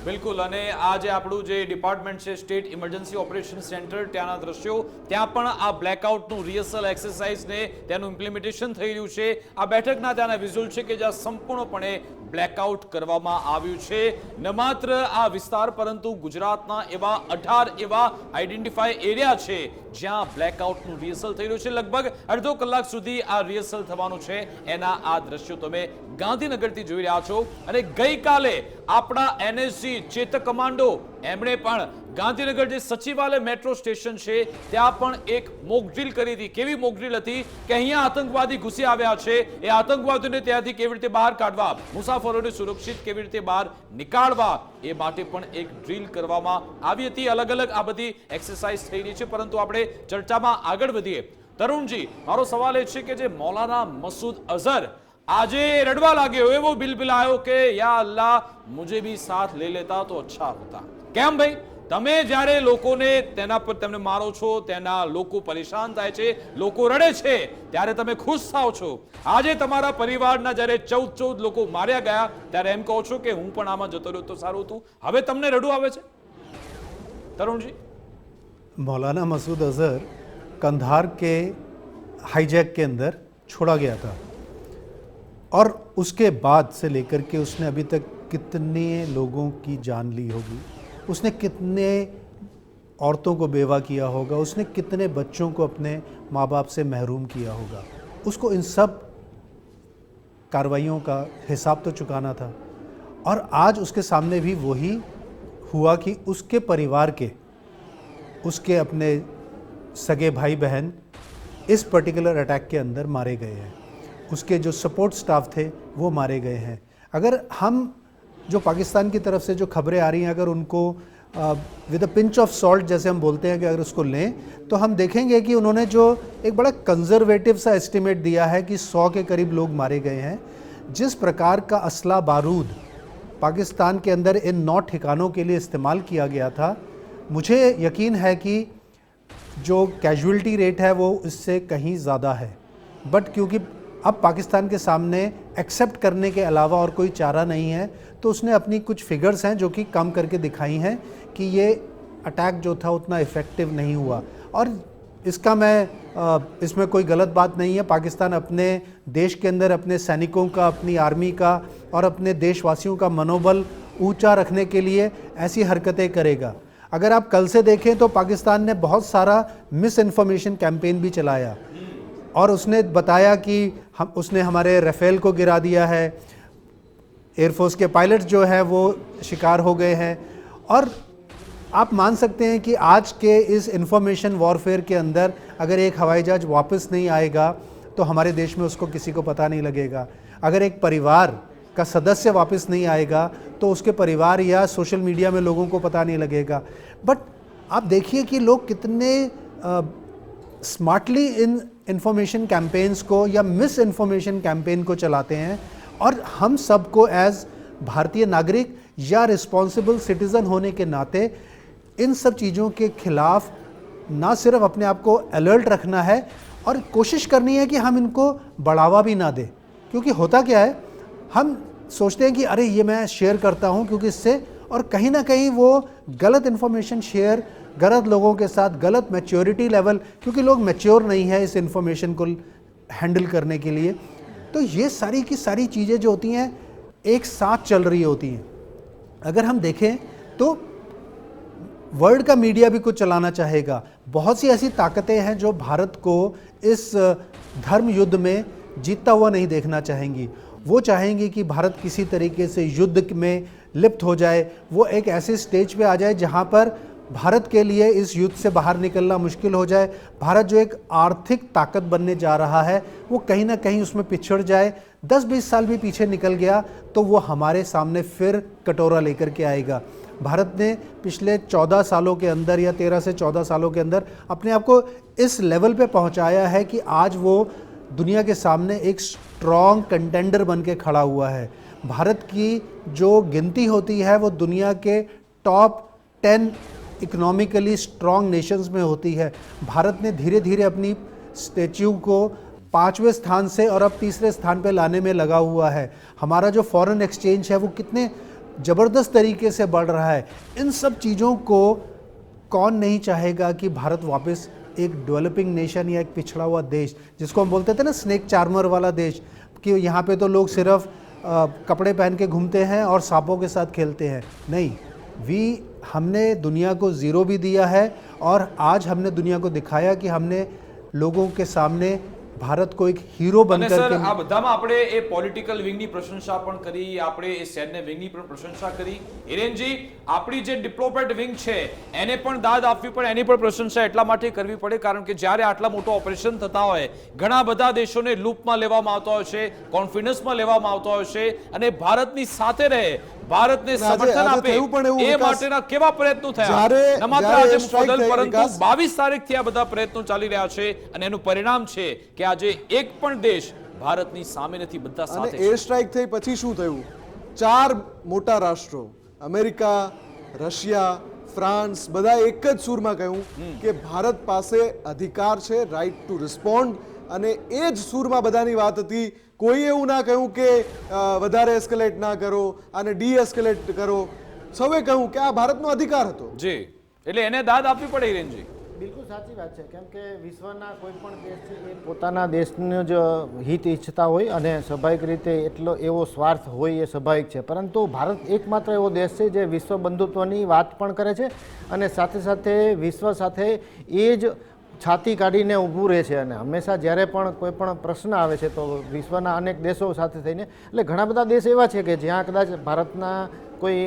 બિલકુલ। અને આ જે આપણું જે ડિપાર્ટમેન્ટ છે સ્ટેટ ઇમરજન્સી ઓપરેશન સેન્ટર, ત્યાંના દ્રશ્યો, ત્યાં પણ આ બ્લેકઆઉટનું રિહર્સલ એક્સરસાઇઝને તેનું ઇમ્પ્લિમેન્ટેશન થઈ રહ્યું છે। આ બેઠકના ત્યાંના વિઝ્યુઅલ છે કે જ્યાં સંપૂર્ણપણે બ્લેકઆઉટ કરવામાં આવ્યું છે। ન માત્ર આ વિસ્તાર પરંતુ ગુજરાતના એવા 18 એવા આઈડેન્ટિફાઈ એરિયા છે જ્યાં બ્લેકઆઉટનું રિહર્સલ થઈ રહ્યું છે। લગભગ અડધો કલાક સુધી આ રિહર્સલ થવાનું છે। એના આ દ્રશ્યો તમે ગાંધીનગરથી જોઈ રહ્યા છો અને ગઈકાલે આપણા એનએસજી ચેતક કમાન્ડો એમણે પણ ગાંધીનગર જે સચિવાલય મેટ્રો સ્ટેશન છે ત્યાં પણ એક મોક ડ્રીલ કરી હતી। કેવી મોક ડ્રીલ હતી કે અહીંયા આતંકવાદી ઘૂસી આવ્યા છે, એ આતંકવાદીઓને ત્યાંથી કેવી રીતે બહાર કાઢવા, મુસાફરોને સુરક્ષિત કેવી રીતે બહાર નીકાળવા એ માટે પણ એક ડ્રીલ કરવામાં આવી હતી। અલગ અલગ આ બધી એક્સરસાઇઝ થઈ રહી છે, પરંતુ આપણે ચર્ચામાં આગળ વધીએ। તરુણજી, મારો સવાલ એ છે કે જે મૌલાના મસૂદ અઝહર આજે રડવા લાગ્યો, એવો બિલબિલાયો કે યા અલ્લાહ મુझे भी साथ ले लेता तो अच्छा होता। કેમ ભાઈ, તમે જ્યારે લોકોને તેના પર તમે મારો છો, તેના લોકો પરેશાન થાય છે, લોકો રડે છે ત્યારે તમે ખુશ થાઓ છો। આજે તમારા પરિવારના જ્યારે 14 લોકો માર્યા ગયા ત્યારે એમ કહો છો કે હું પણ આમાં જતો રહ્યો તો સારું હતું, હવે તમને રડવું આવે છે? તરુણજી, मौलाना मसूद अजहर कंधार के हाईजैक के अंदर छोड़ा गया था और उसके बाद से लेकर के उसने अभी तक कितने लोगों की जान ली होगी, उसने कितने औरतों को बेवा किया होगा, उसने कितने बच्चों को अपने माँ बाप से महरूम किया होगा। उसको इन सब कार्रवाइयों का हिसाब तो चुकाना था और आज उसके सामने भी वही हुआ कि उसके परिवार के, उसके अपने सगे भाई बहन इस पर्टिकुलर अटैक के अंदर मारे गए हैं, उसके जो सपोर्ट स्टाफ थे वो मारे गए हैं। अगर हम जो पाकिस्तान की तरफ से जो खबरें आ रही हैं अगर उनको with a pinch of salt जैसे हम बोलते हैं कि अगर उसको लें तो हम देखेंगे कि उन्होंने जो एक बड़ा कंजर्वेटिव सा एस्टिमेट दिया है कि 100 के करीब लोग मारे गए हैं। जिस प्रकार का असला बारूद पाकिस्तान के अंदर इन 9 ठिकानों के लिए इस्तेमाल किया गया था, मुझे यकीन है कि जो कैजुअल्टी रेट है वो इससे कहीं ज़्यादा है। बट क्योंकि अब पाकिस्तान के सामने एक्सेप्ट करने के अलावा और कोई चारा नहीं है, तो उसने अपनी कुछ फिगर्स हैं जो कि कम करके दिखाई हैं कि ये अटैक जो था उतना इफ़ेक्टिव नहीं हुआ। और इसका इसमें कोई गलत बात नहीं है। पाकिस्तान अपने देश के अंदर अपने सैनिकों का, अपनी आर्मी का और अपने देशवासियों का मनोबल ऊंचा रखने के लिए ऐसी हरकतें करेगा। अगर आप कल से देखें तो पाकिस्तान ने बहुत सारा मिस इन्फॉर्मेशन कैंपेन भी चलाया और उसने बताया कि उसने हमारे राफेल को गिरा दिया है, एयरफोर्स के पायलट्स जो है वो शिकार हो गए हैं। और आप मान सकते हैं कि आज के इस इंफॉर्मेशन वॉरफेयर के अंदर अगर एक हवाई जहाज वापस नहीं आएगा तो हमारे देश में उसको किसी को पता नहीं लगेगा। अगर एक परिवार का सदस्य वापस नहीं आएगा तो उसके परिवार या सोशल मीडिया में लोगों को पता नहीं लगेगा। बट आप देखिए कि लोग कितने स्मार्टली इन इंफॉर्मेशन कैंपेन्स को या मिस इन्फॉर्मेशन कैंपेन को चलाते हैं। और हम सबको एज भारतीय नागरिक या रिस्पॉन्सिबल सिटीज़न होने के नाते इन सब चीज़ों के खिलाफ ना सिर्फ अपने आप को अलर्ट रखना है और कोशिश करनी है कि हम इनको बढ़ावा भी ना दें। क्योंकि होता क्या है, हम सोचते हैं कि अरे ये मैं शेयर करता हूँ क्योंकि इससे, और कहीं ना कहीं वो गलत इन्फॉर्मेशन शेयर गलत लोगों के साथ, गलत मैच्योरिटी लेवल, क्योंकि लोग मैच्योर नहीं है इस इन्फॉर्मेशन को हैंडल करने के लिए। तो ये सारी की सारी चीज़ें जो होती हैं एक साथ चल रही होती हैं। अगर हम देखें तो वर्ल्ड का मीडिया भी कुछ चलाना चाहेगा। बहुत सी ऐसी ताकतें हैं जो भारत को इस धर्म युद्ध में जीतता हुआ नहीं देखना चाहेंगी। वो चाहेंगी कि भारत किसी तरीके से युद्ध में लिप्त हो जाए, वो एक ऐसे स्टेज पे आ जाए जहाँ पर भारत के लिए इस युद्ध से बाहर निकलना मुश्किल हो जाए। भारत जो एक आर्थिक ताकत बनने जा रहा है वो कहीं ना कहीं उसमें पिछड़ जाए। 10-20 साल भी पीछे निकल गया तो वो हमारे सामने फिर कटोरा लेकर के आएगा। भारत ने पिछले 14 सालों के अंदर या 13 से 14 सालों के अंदर अपने आप को इस लेवल पे पहुंचाया है कि आज वो दुनिया के सामने एक स्ट्रॉन्ग कंटेंडर बन के खड़ा हुआ है। भारत की जो गिनती होती है वो दुनिया के टॉप 10 इकोनॉमिकली स्ट्रॉन्ग नेशंस में होती है। भारत ने धीरे धीरे अपनी स्टैच्यू को 5वें स्थान से और अब 3रे स्थान पे लाने में लगा हुआ है। हमारा जो फॉरेन एक्सचेंज है वो कितने ज़बरदस्त तरीके से बढ़ रहा है। इन सब चीज़ों को कौन नहीं चाहेगा कि भारत वापस एक डेवलपिंग नेशन या एक पिछड़ा हुआ देश, जिसको हम बोलते थे ना स्नेक चार्मर वाला देश, कि यहाँ पे तो लोग सिर्फ कपड़े पहन के घूमते हैं और सांपों के साथ खेलते हैं। नहीं, हमने दुनिया को ज़ीरो भी दिया है और आज हमने दुनिया को दिखाया कि हमने लोगों के सामने ભારત को एक हीरो बनकर સર આ બધામાં આપણે એ પોલિટિકલ વિંગની પ્રશંસા પણ કરી, આપણે એ સૈન્ય વિંગની પણ પ્રશંસા કરી। હિરેનજી, આપણી જે ડિપ્લોમેટ વિંગ છે એને પણ દાદ આપવી પડે, એની પણ પ્રશંસા એટલા માટે કરવી પડે કારણ કે જ્યારે આટલા મોટો ઓપરેશન થતા હોય, ઘણા બધા દેશોને લૂપમાં લેવામાં આવતા હોય છે, કોન્ફિડન્સમાં લેવામાં આવતા હોય છે અને ભારતની સાથે રહે, ભારતને સમર્થન આપે એ માટેના કેવા પ્રયત્નો થયા। ન માત્ર આજે મુફદ્દલ પરંતુ 22 તારીખથી આ બધા પ્રયત્નો ચાલી રહ્યા છે અને એનું પરિણામ છે કે આજે એક પણ દેશ ભારતની સામે નથી, બધા સાથે છે। એર સ્ટ્રાઇક થઈ પછી શું થયું? 4 મોટા રાષ્ટ્રો અમેરિકા, રશિયા, ફ્રાન્સ બધા એક જ સૂરમાં કહ્યું કે ભારત પાસે અધિકાર છે, રાઇટ ટુ રિસ્પોન્ડ, અને એ જ સૂરમાં બધાની વાત હતી। કોઈ એવું ના કહ્યું કે વધારે એસ્કેલેટ ના કરો અને ડી એસ્કેલેટ કરો, સૌએ કહ્યું કે આ ભારતનો અધિકાર હતો। જી, એટલે એને દાદ આપવી પડે હિરેનજી। બિલકુલ સાચી વાત છે, કેમ કે વિશ્વના કોઈ પણ દેશ છે એ પોતાના દેશનું જ હિત ઈચ્છતા હોય અને સ્વાભાવિક રીતે એટલો એવો સ્વાર્થ હોય એ સ્વાભાવિક છે। પરંતુ ભારત એકમાત્ર એવો દેશ છે જે વિશ્વ બંધુત્વની વાત પણ કરે છે અને સાથે સાથે વિશ્વ સાથે એ જ છાતી કાઢીને ઊભું રહે છે અને હંમેશા જ્યારે પણ કોઈ પણ પ્રશ્ન આવે છે તો વિશ્વના અનેક દેશો સાથે થઈને, એટલે ઘણા બધા દેશ એવા છે કે જ્યાં કદાચ ભારતના કોઈ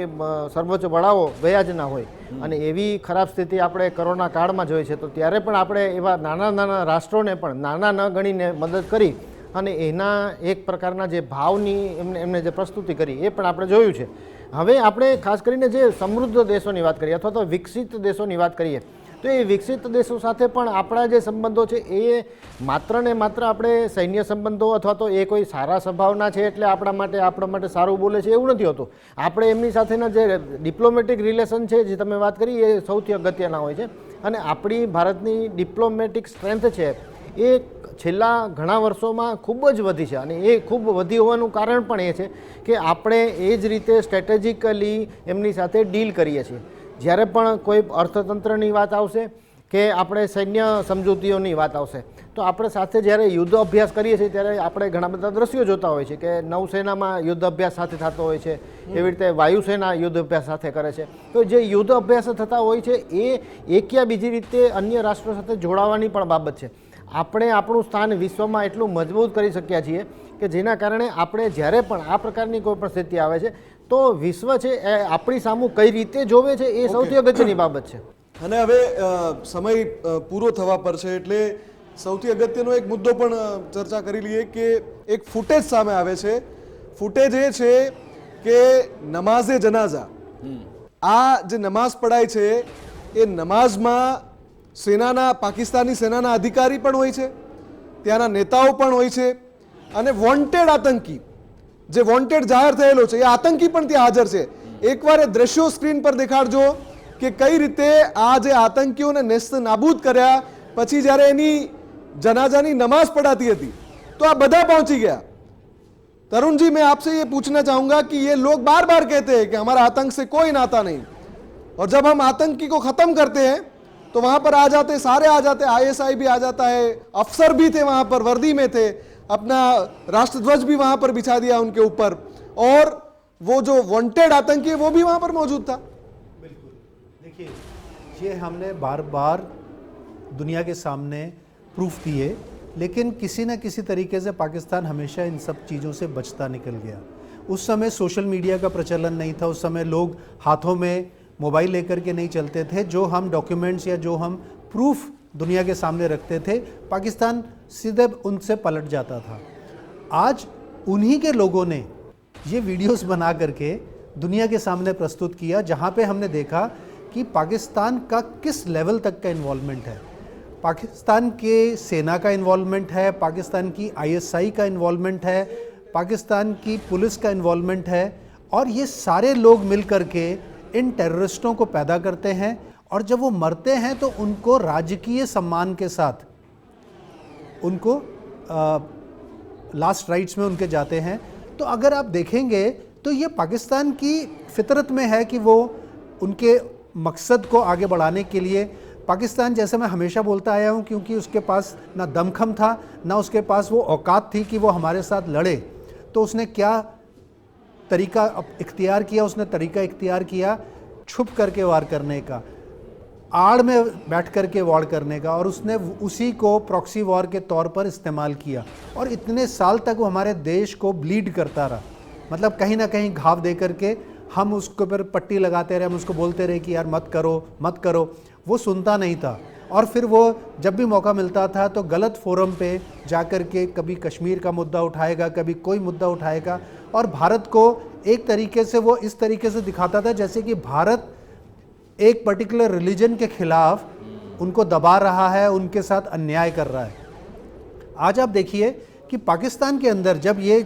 સર્વોચ્ચ વડાઓ ગયા જ ના હોય અને એવી ખરાબ સ્થિતિ આપણે કોરોના કાળમાં જોઈ છે, તો ત્યારે પણ આપણે એવા નાના નાના રાષ્ટ્રોને પણ નાના ન ગણીને મદદ કરી અને એના એક પ્રકારના જે ભાવની એમને જે પ્રસ્તુતિ કરી એ પણ આપણે જોયું છે। હવે આપણે ખાસ કરીને જે સમૃદ્ધ દેશોની વાત કરીએ અથવા તો વિકસિત દેશોની વાત કરીએ તો એ વિકસિત દેશો સાથે પણ આપણા જે સંબંધો છે એ માત્ર ને માત્ર આપણે સૈન્ય સંબંધો અથવા તો એ કોઈ સારા સ્વભાવના છે એટલે આપણા માટે સારું બોલે છે એવું નથી હોતું. આપણે એમની સાથેના જે ડિપ્લોમેટિક રિલેશન છે જે તમે વાત કરી એ સૌથી અગત્યના હોય છે અને આપણી ભારતની ડિપ્લોમેટિક સ્ટ્રેન્થ છે એ છેલ્લા ઘણા વર્ષોમાં ખૂબ જ વધી છે અને એ ખૂબ વધી હોવાનું કારણ પણ એ છે કે આપણે એ જ રીતે સ્ટ્રેટેજિકલી એમની સાથે ડીલ કરીએ છીએ. જ્યારે પણ કોઈ અર્થતંત્રની વાત આવશે કે આપણે સૈન્ય સમજૂતીઓની વાત આવશે તો આપણે સાથે જ્યારે યુદ્ધ અભ્યાસ કરીએ છીએ ત્યારે આપણે ઘણા બધા દ્રશ્યો જોતા હોય છે કે નૌસેનામાં યુદ્ધ અભ્યાસ સાથે થતો હોય છે, એવી રીતે વાયુસેના યુદ્ધ અભ્યાસ સાથે કરે છે. તો જે યુદ્ધ અભ્યાસ થતા હોય છે એ એક યા બીજી રીતે અન્ય રાષ્ટ્રો સાથે જોડાવાની પણ બાબત છે. આપણે આપણું સ્થાન વિશ્વમાં એટલું મજબૂત કરી શક્યા છીએ કે જેના કારણે આપણે જ્યારે પણ આ પ્રકારની કોઈ પણ સ્થિતિ આવે છે તો વિશ્વ છે એ આપણી સામું કઈ રીતે જોવે છે એ સૌથી અગત્યની બાબત છે. અને હવે સમય પૂરો થવા પર છે એટલે સૌથી અગત્યનો એક મુદ્દો પણ ચર્ચા કરી લઈએ કે એક ફૂટેજ સામે આવે છે. ફૂટેજ એ છે કે નમાઝે જનાઝા, આ જે નમાઝ પઢાય છે એ નમાઝમાં પાકિસ્તાની સેનાના અધિકારી પણ હોય છે, ત્યાંના નેતાઓ પણ હોય છે અને વોન્ટેડ આતંકી જે વોન્ટેડ જાહેર થયેલો છે એ આતંકી પણ ત્યાં હાજર છે. એકવાર એ દ્રશ્યો સ્ક્રીન પર દેખાડજો કે કઈ રીતે આ જે આતંકીઓને નેસ્ત નાબૂદ કર્યા પછી જ્યારે એની જનાજાની નમાज पढ़ाती थी तो आप બધા पहुंची गया. तरुण जी, मैं आपसे ये पूछना चाहूंगा कि ये लोग बार बार कहते हैं कि हमारा आतंक से कोई नाता नहीं और जब हम आतंकी को खत्म करते हैं तो वहां पर आ जाते, सारे आ जाते, आईएसआई भी आ जाता है, अफसर भी थे वहां पर, वर्दी में थे, अपना राष्ट्रध्वज भी वहां पर बिछा दिया उनके ऊपर और वो जो वांटेड आतंकी है वो भी वहां पर मौजूद था. बिल्कुल, देखिए ये हमने बार बार दुनिया के सामने प्रूफ दिए, लेकिन किसी न किसी तरीके से पाकिस्तान हमेशा इन सब चीज़ों से बचता निकल गया. उस समय सोशल मीडिया का प्रचलन नहीं था, उस समय लोग हाथों में मोबाइल लेकर के नहीं चलते थे. जो हम डॉक्यूमेंट्स या जो हम प्रूफ दुनिया के सामने रखते थे पाकिस्तान सीधे उनसे पलट जाता था. आज उन्हीं के लोगों ने ये वीडियोस बना करके दुनिया के सामने प्रस्तुत किया, जहाँ पे हमने देखा कि पाकिस्तान का किस लेवल तक का इन्वॉल्वमेंट है. पाकिस्तान के सेना का इन्वॉल्वमेंट है, पाकिस्तान की आईएसआई का इन्वॉल्वमेंट है, पाकिस्तान की पुलिस का इन्वॉल्वमेंट है और ये सारे लोग मिल कर के इन टेररिस्टों को पैदा करते हैं और जब वो मरते हैं तो उनको राजकीय सम्मान के साथ उनको लास्ट राइट्स में उनके जाते हैं. तो अगर आप देखेंगे तो ये पाकिस्तान की फितरत में है कि वो उनके मकसद को आगे बढ़ाने के लिए पाकिस्तान, जैसे मैं हमेशा बोलता आया हूँ, क्योंकि उसके पास ना दमखम था ना उसके पास वो औकात थी कि वो हमारे साथ लड़े, तो उसने क्या तरीका इख्तियार किया, उसने तरीका इख्तियार किया छुप करके वार करने का, आड़ में बैठ करके वार करने का, और उसने उसी को प्रॉक्सी वॉर के तौर पर इस्तेमाल किया और इतने साल तक वो हमारे देश को ब्लीड करता रहा. मतलब कहीं ना कहीं घाव दे करके हम उसके ऊपर पट्टी लगाते रहे, हम उसको बोलते रहे कि यार मत करो मत करो, वो सुनता नहीं था. और फिर वो जब भी मौका मिलता था तो गलत फोरम पे जा कर के कभी कश्मीर का मुद्दा उठाएगा, कभी कोई मुद्दा उठाएगा और भारत को एक तरीके से वो इस तरीके से दिखाता था जैसे कि भारत एक पर्टिकुलर रिलीजन के खिलाफ उनको दबा रहा है, उनके साथ अन्याय कर रहा है. आज आप देखिए कि पाकिस्तान के अंदर जब ये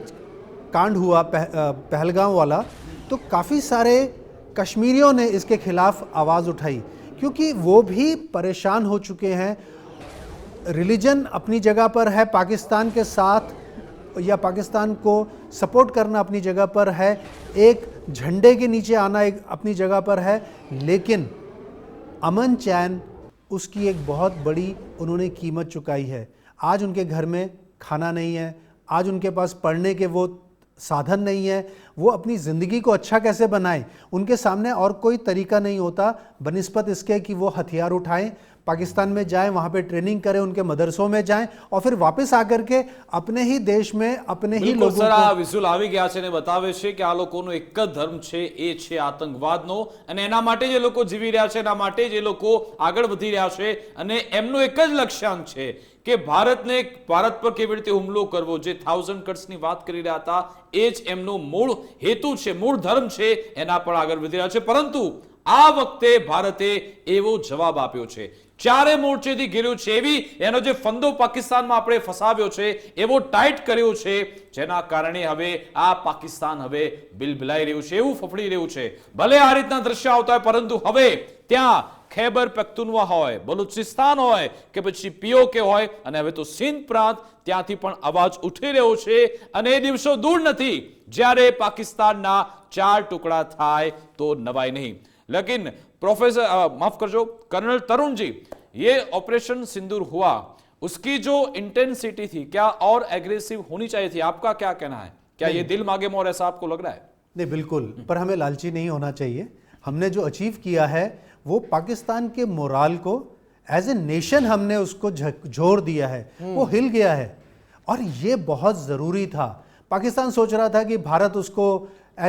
कांड हुआ पहलगाम वाला, तो काफ़ी सारे कश्मीरियों ने इसके खिलाफ आवाज़ उठाई, क्योंकि वो भी परेशान हो चुके हैं. रिलीजन अपनी जगह पर है, पाकिस्तान के साथ या पाकिस्तान को सपोर्ट करना अपनी जगह पर है, एक झंडे के नीचे आना एक अपनी जगह पर है, लेकिन अमन चैन उसकी एक बहुत बड़ी उन्होंने कीमत चुकाई है. आज उनके घर में खाना नहीं है, आज उनके पास पढ़ने के वो साधन नहीं है, वो अपनी ज़िंदगी को अच्छा कैसे बनाएं, उनके सामने और कोई तरीका नहीं होता बनिस्बत इसके कि वो हथियार उठाएं, पाकिस्तान में जाएं, वहाँ पे ट्रेनिंग करें, उनके मदरसों में जाएं और फिर वापस आकर के अपने ही देश में अपने ही બિલકુલ लोगों સર, को આ વિઝ્યુઅલ આવી ગયા છે અને બતાવે છે કે આ લોકોનો એક જ ધર્મ છે, એ છે આતંકવાદનો, અને એના માટે જ એ લોકો જીવી રહ્યા છે, એના માટે જ એ લોકો આગળ વધી રહ્યા છે, અને એમનો એક જ લક્ષ્યાંક છે કે ભારત પર કેવી રીતે હુમલો કરવો, જે 1000 કટ્સની વાત કરી રહ્યા હતા, એ જ એમનો મૂળ હેતુ છે, મૂળ ધર્મ છે, એના પર આગળ વધી રહ્યા છે. પરંતુ આ વખતે ભારતે એવો જવાબ આપ્યો છે, ચારે મોરચેથી ઘેર્યું છે, એવી એનો જે ફંદો પાકિસ્તાનમાં આપણે ફસાવ્યો છે એવો ટાઈટ કર્યો છે, જેના કારણે હવે આ પાકિસ્તાન હવે બિલબિલાઈ રહ્યું છે, એવું ફફડી રહ્યું છે. ભલે આ રીતના દ્રશ્ય આવતા હોય, પરંતુ હવે ત્યાં ખૈબર પખ્તુનવા હોય, બલુચિસ્તાન હોય કે પછી પીઓકે હોય, અને હવે તો સિંધ પ્રાંત, ત્યાંથી પણ અવાજ ઉઠી રહ્યો છે. અને એ દિવસો દૂર નથી જ્યારે પાકિસ્તાનના 4 ટુકડા થાય તો નવાય નહીં. लेकिन प्रोफेसर माफ करजो कर्नल तरुण जी, ये ऑपरेशन सिंदूर हुआ, उसकी जो इंटेंसिटी थी क्या और एग्रेसिव होनी चाहिए थी? आपका क्या कहना है? क्या ये दिल मांगे मोर ऐसा आपको लग रहा है? नहीं, बिल्कुल, पर हमें लालची नहीं होना चाहिए. हमने जो अचीव किया है वो पाकिस्तान के मोराल को एज ए नेशन हमने उसको झोर दिया है, वो हिल गया है और ये बहुत ज़रूरी था. पाकिस्तान सोच रहा था कि भारत उसको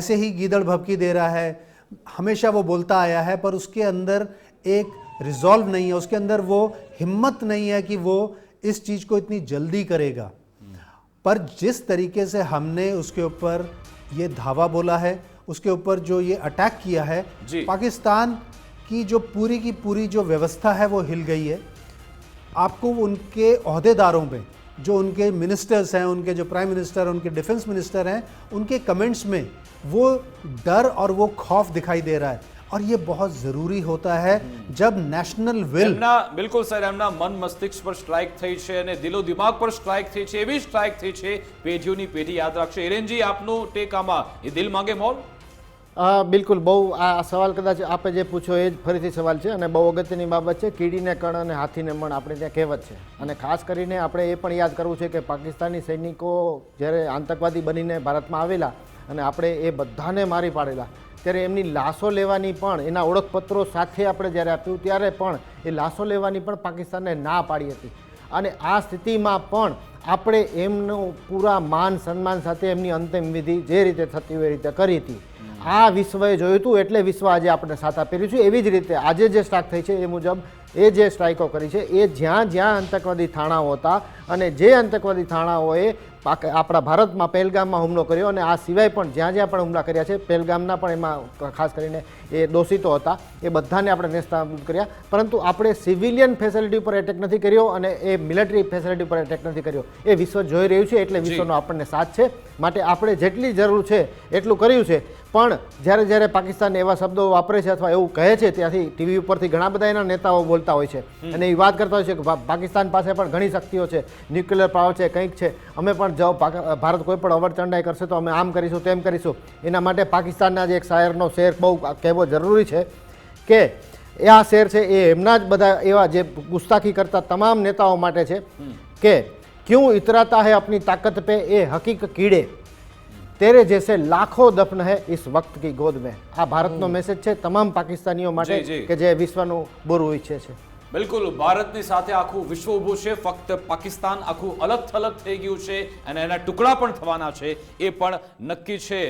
ऐसे ही गीदड़ भभकी दे रहा है, हमेशा वो बोलता आया है, पर उसके अंदर एक रिजॉल्व नहीं है, उसके अंदर वो हिम्मत नहीं है कि वो इस चीज़ को इतनी जल्दी करेगा. पर जिस तरीके से हमने उसके ऊपर ये धावा बोला है, उसके ऊपर जो ये अटैक किया है, पाकिस्तान की पूरी जो व्यवस्था है वो हिल गई है. आपको उनके ओहदेदारों में, जो उनके मिनिस्टर्स हैं, उनके जो प्राइम मिनिस्टर, उनके डिफेंस मिनिस्टर हैं, उनके कमेंट्स में वो डर और वो खौफ दिखाई दे रहा है. और ये बहुत जरूरी होता है जब नेशनल विल, બિલકુલ સર, એમના મન મસ્તિષ્ક પર સ્ટ્રાઇક થઈ છે અને દિલો દિમાગ પર સ્ટ્રાઇક થઈ છે, એવી સ્ટ્રાઇક થઈ છે, પેઢીઓની પેઢી યાદ રાખશે. હિરેનજી, આપનો ટેક આમાં, એ દિલ માંગે મોર? બિલકુલ, બહુ આ સવાલ કદાચ આપે જે પૂછો એ જ ફરીથી સવાલ છે, અને બહુ અગત્યની બાબત છે. કીડીને કણ અને હાથીને મણ આપણે ત્યાં કહેવત છે, અને ખાસ કરીને આપણે એ પણ યાદ કરવું છે કે પાકિસ્તાની સૈનિકો જ્યારે આતંકવાદી બનીને ભારતમાં આવેલા અને આપણે એ બધાને મારી પાડેલા, ત્યારે એમની લાશો લેવાની પણ, એના ઓળખપત્રો સાથે આપણે જ્યારે આપ્યું ત્યારે પણ એ લાશો લેવાની પણ પાકિસ્તાનને ના પાડી હતી. અને આ સ્થિતિમાં પણ આપણે એમનું પૂરા માન સન્માન સાથે એમની અંતિમ વિધિ જે રીતે થતી હોય એ રીતે કરી હતી. આ વિશ્વએ જોયું હતું, એટલે વિશ્વ આજે આપણે સાથ આપી રહ્યું છે. એવી જ રીતે આજે જે સ્ટ્રાઇક થઈ છે એ મુજબ એ જે સ્ટ્રાઇકો કરી છે એ જ્યાં જ્યાં આતંકવાદી થાણાઓ હતા, અને જે આતંકવાદી થાણાઓએ આપણા ભારતમાં પહેલગામમાં હુમલો કર્યો, અને આ સિવાય પણ જ્યાં જ્યાં પણ હુમલા કર્યા છે, પહેલગામના પણ એમાં ખાસ કરીને એ દોષિતો હતા, એ બધાને આપણે નેસ્તનાબૂદ કર્યા. પરંતુ આપણે સિવિલિયન ફેસિલિટી ઉપર એટેક નથી કર્યો અને એ મિલિટરી ફેસિલિટી ઉપર એટેક નથી કર્યો. એ વિશ્વ જોઈ રહ્યું છે, એટલે વિશ્વનો આપણને સાથ છે. માટે આપણે જેટલી જરૂર છે એટલું કર્યું છે. પણ જ્યારે જ્યારે પાકિસ્તાન એવા શબ્દો વાપરે છે અથવા એવું કહે છે, ત્યાંથી ટીવી ઉપરથી ઘણા બધા એના નેતાઓ બોલતા હોય છે અને એ વાત કરતા હોય છે કે પાકિસ્તાન પાસે પણ ઘણી શક્તિઓ છે, ન્યુક્લિયર પાવર છે, કંઈક છે, અમે પણ જો ભારત કોઈ પણ અવરચંડાઈ કરશે તો અમે આમ કરીશું, તેમ કરીશું. એના માટે પાકિસ્તાનના જે એક શાયરનો શેર બહુ કહેવો જરૂરી છે કે એ આ શેર છે એ એમના જ બધા એવા જે ગુસ્તાખી કરતા તમામ નેતાઓ માટે છે કે ક્યું ઇતરાતા હૈ અપની તાકત પે એ હકીક કીડે, तेरे जैसे लाखों दफन है इस वक्त की गोद में. આ ભારતનો મેસેજ છે તમામ પાકિસ્તાનીઓ માટે કે જે વિશ્વનું બુરું ઈચ્છે છે. બિલકુલ, ભારતની સાથે આખું વિશ્વ ઊભું છે, ફક્ત પાકિસ્તાન આખું અલગ થલગ થઈ ગયું છે અને એના ટુકડા પણ થવાના છે, એ પણ નક્કી છે.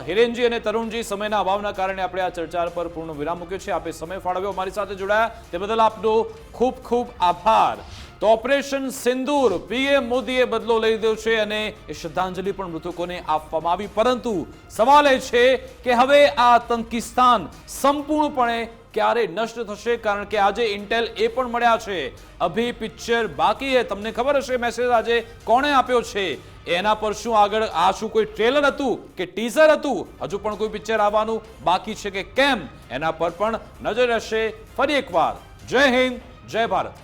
હિરેનજી અને તરુણજી, સમયના અભાવના કારણે આપણે આ ચર્ચા પર પૂર્ણ વિરામ મૂક્યો છે. આપે સમય ફાળવ્યો, અમારી સાથે જોડાયા તે બદલ આપનો ખૂબ ખૂબ આભાર. તો ઓપરેશન સિંદૂર, પીએમ મોદીએ બદલો લઈ લીધો છે અને એ શ્રદ્ધાંજલિ પણ મૃતકોને આપવામાં આવી. પરંતુ સવાલ એ છે કે હવે આ આતંકિસ્તાન સંપૂર્ણપણે ક્યારે નષ્ટ થશે? કારણ કે આજે ઇન્ટેલ એ પણ મળ્યા છે, અભી પિક્ચર બાકી હે. તમને ખબર હશે મેસેજ આજે કોણે આપ્યો છે એના પર. શું આગળ આ શું કોઈ ટ્રેલર હતું કે ટીઝર હતું? હજુ પણ કોઈ પિક્ચર આવવાનું બાકી છે કે કેમ? એના પર પણ નજર હશે. ફરી એકવાર જય હિન્દ, જય ભારત.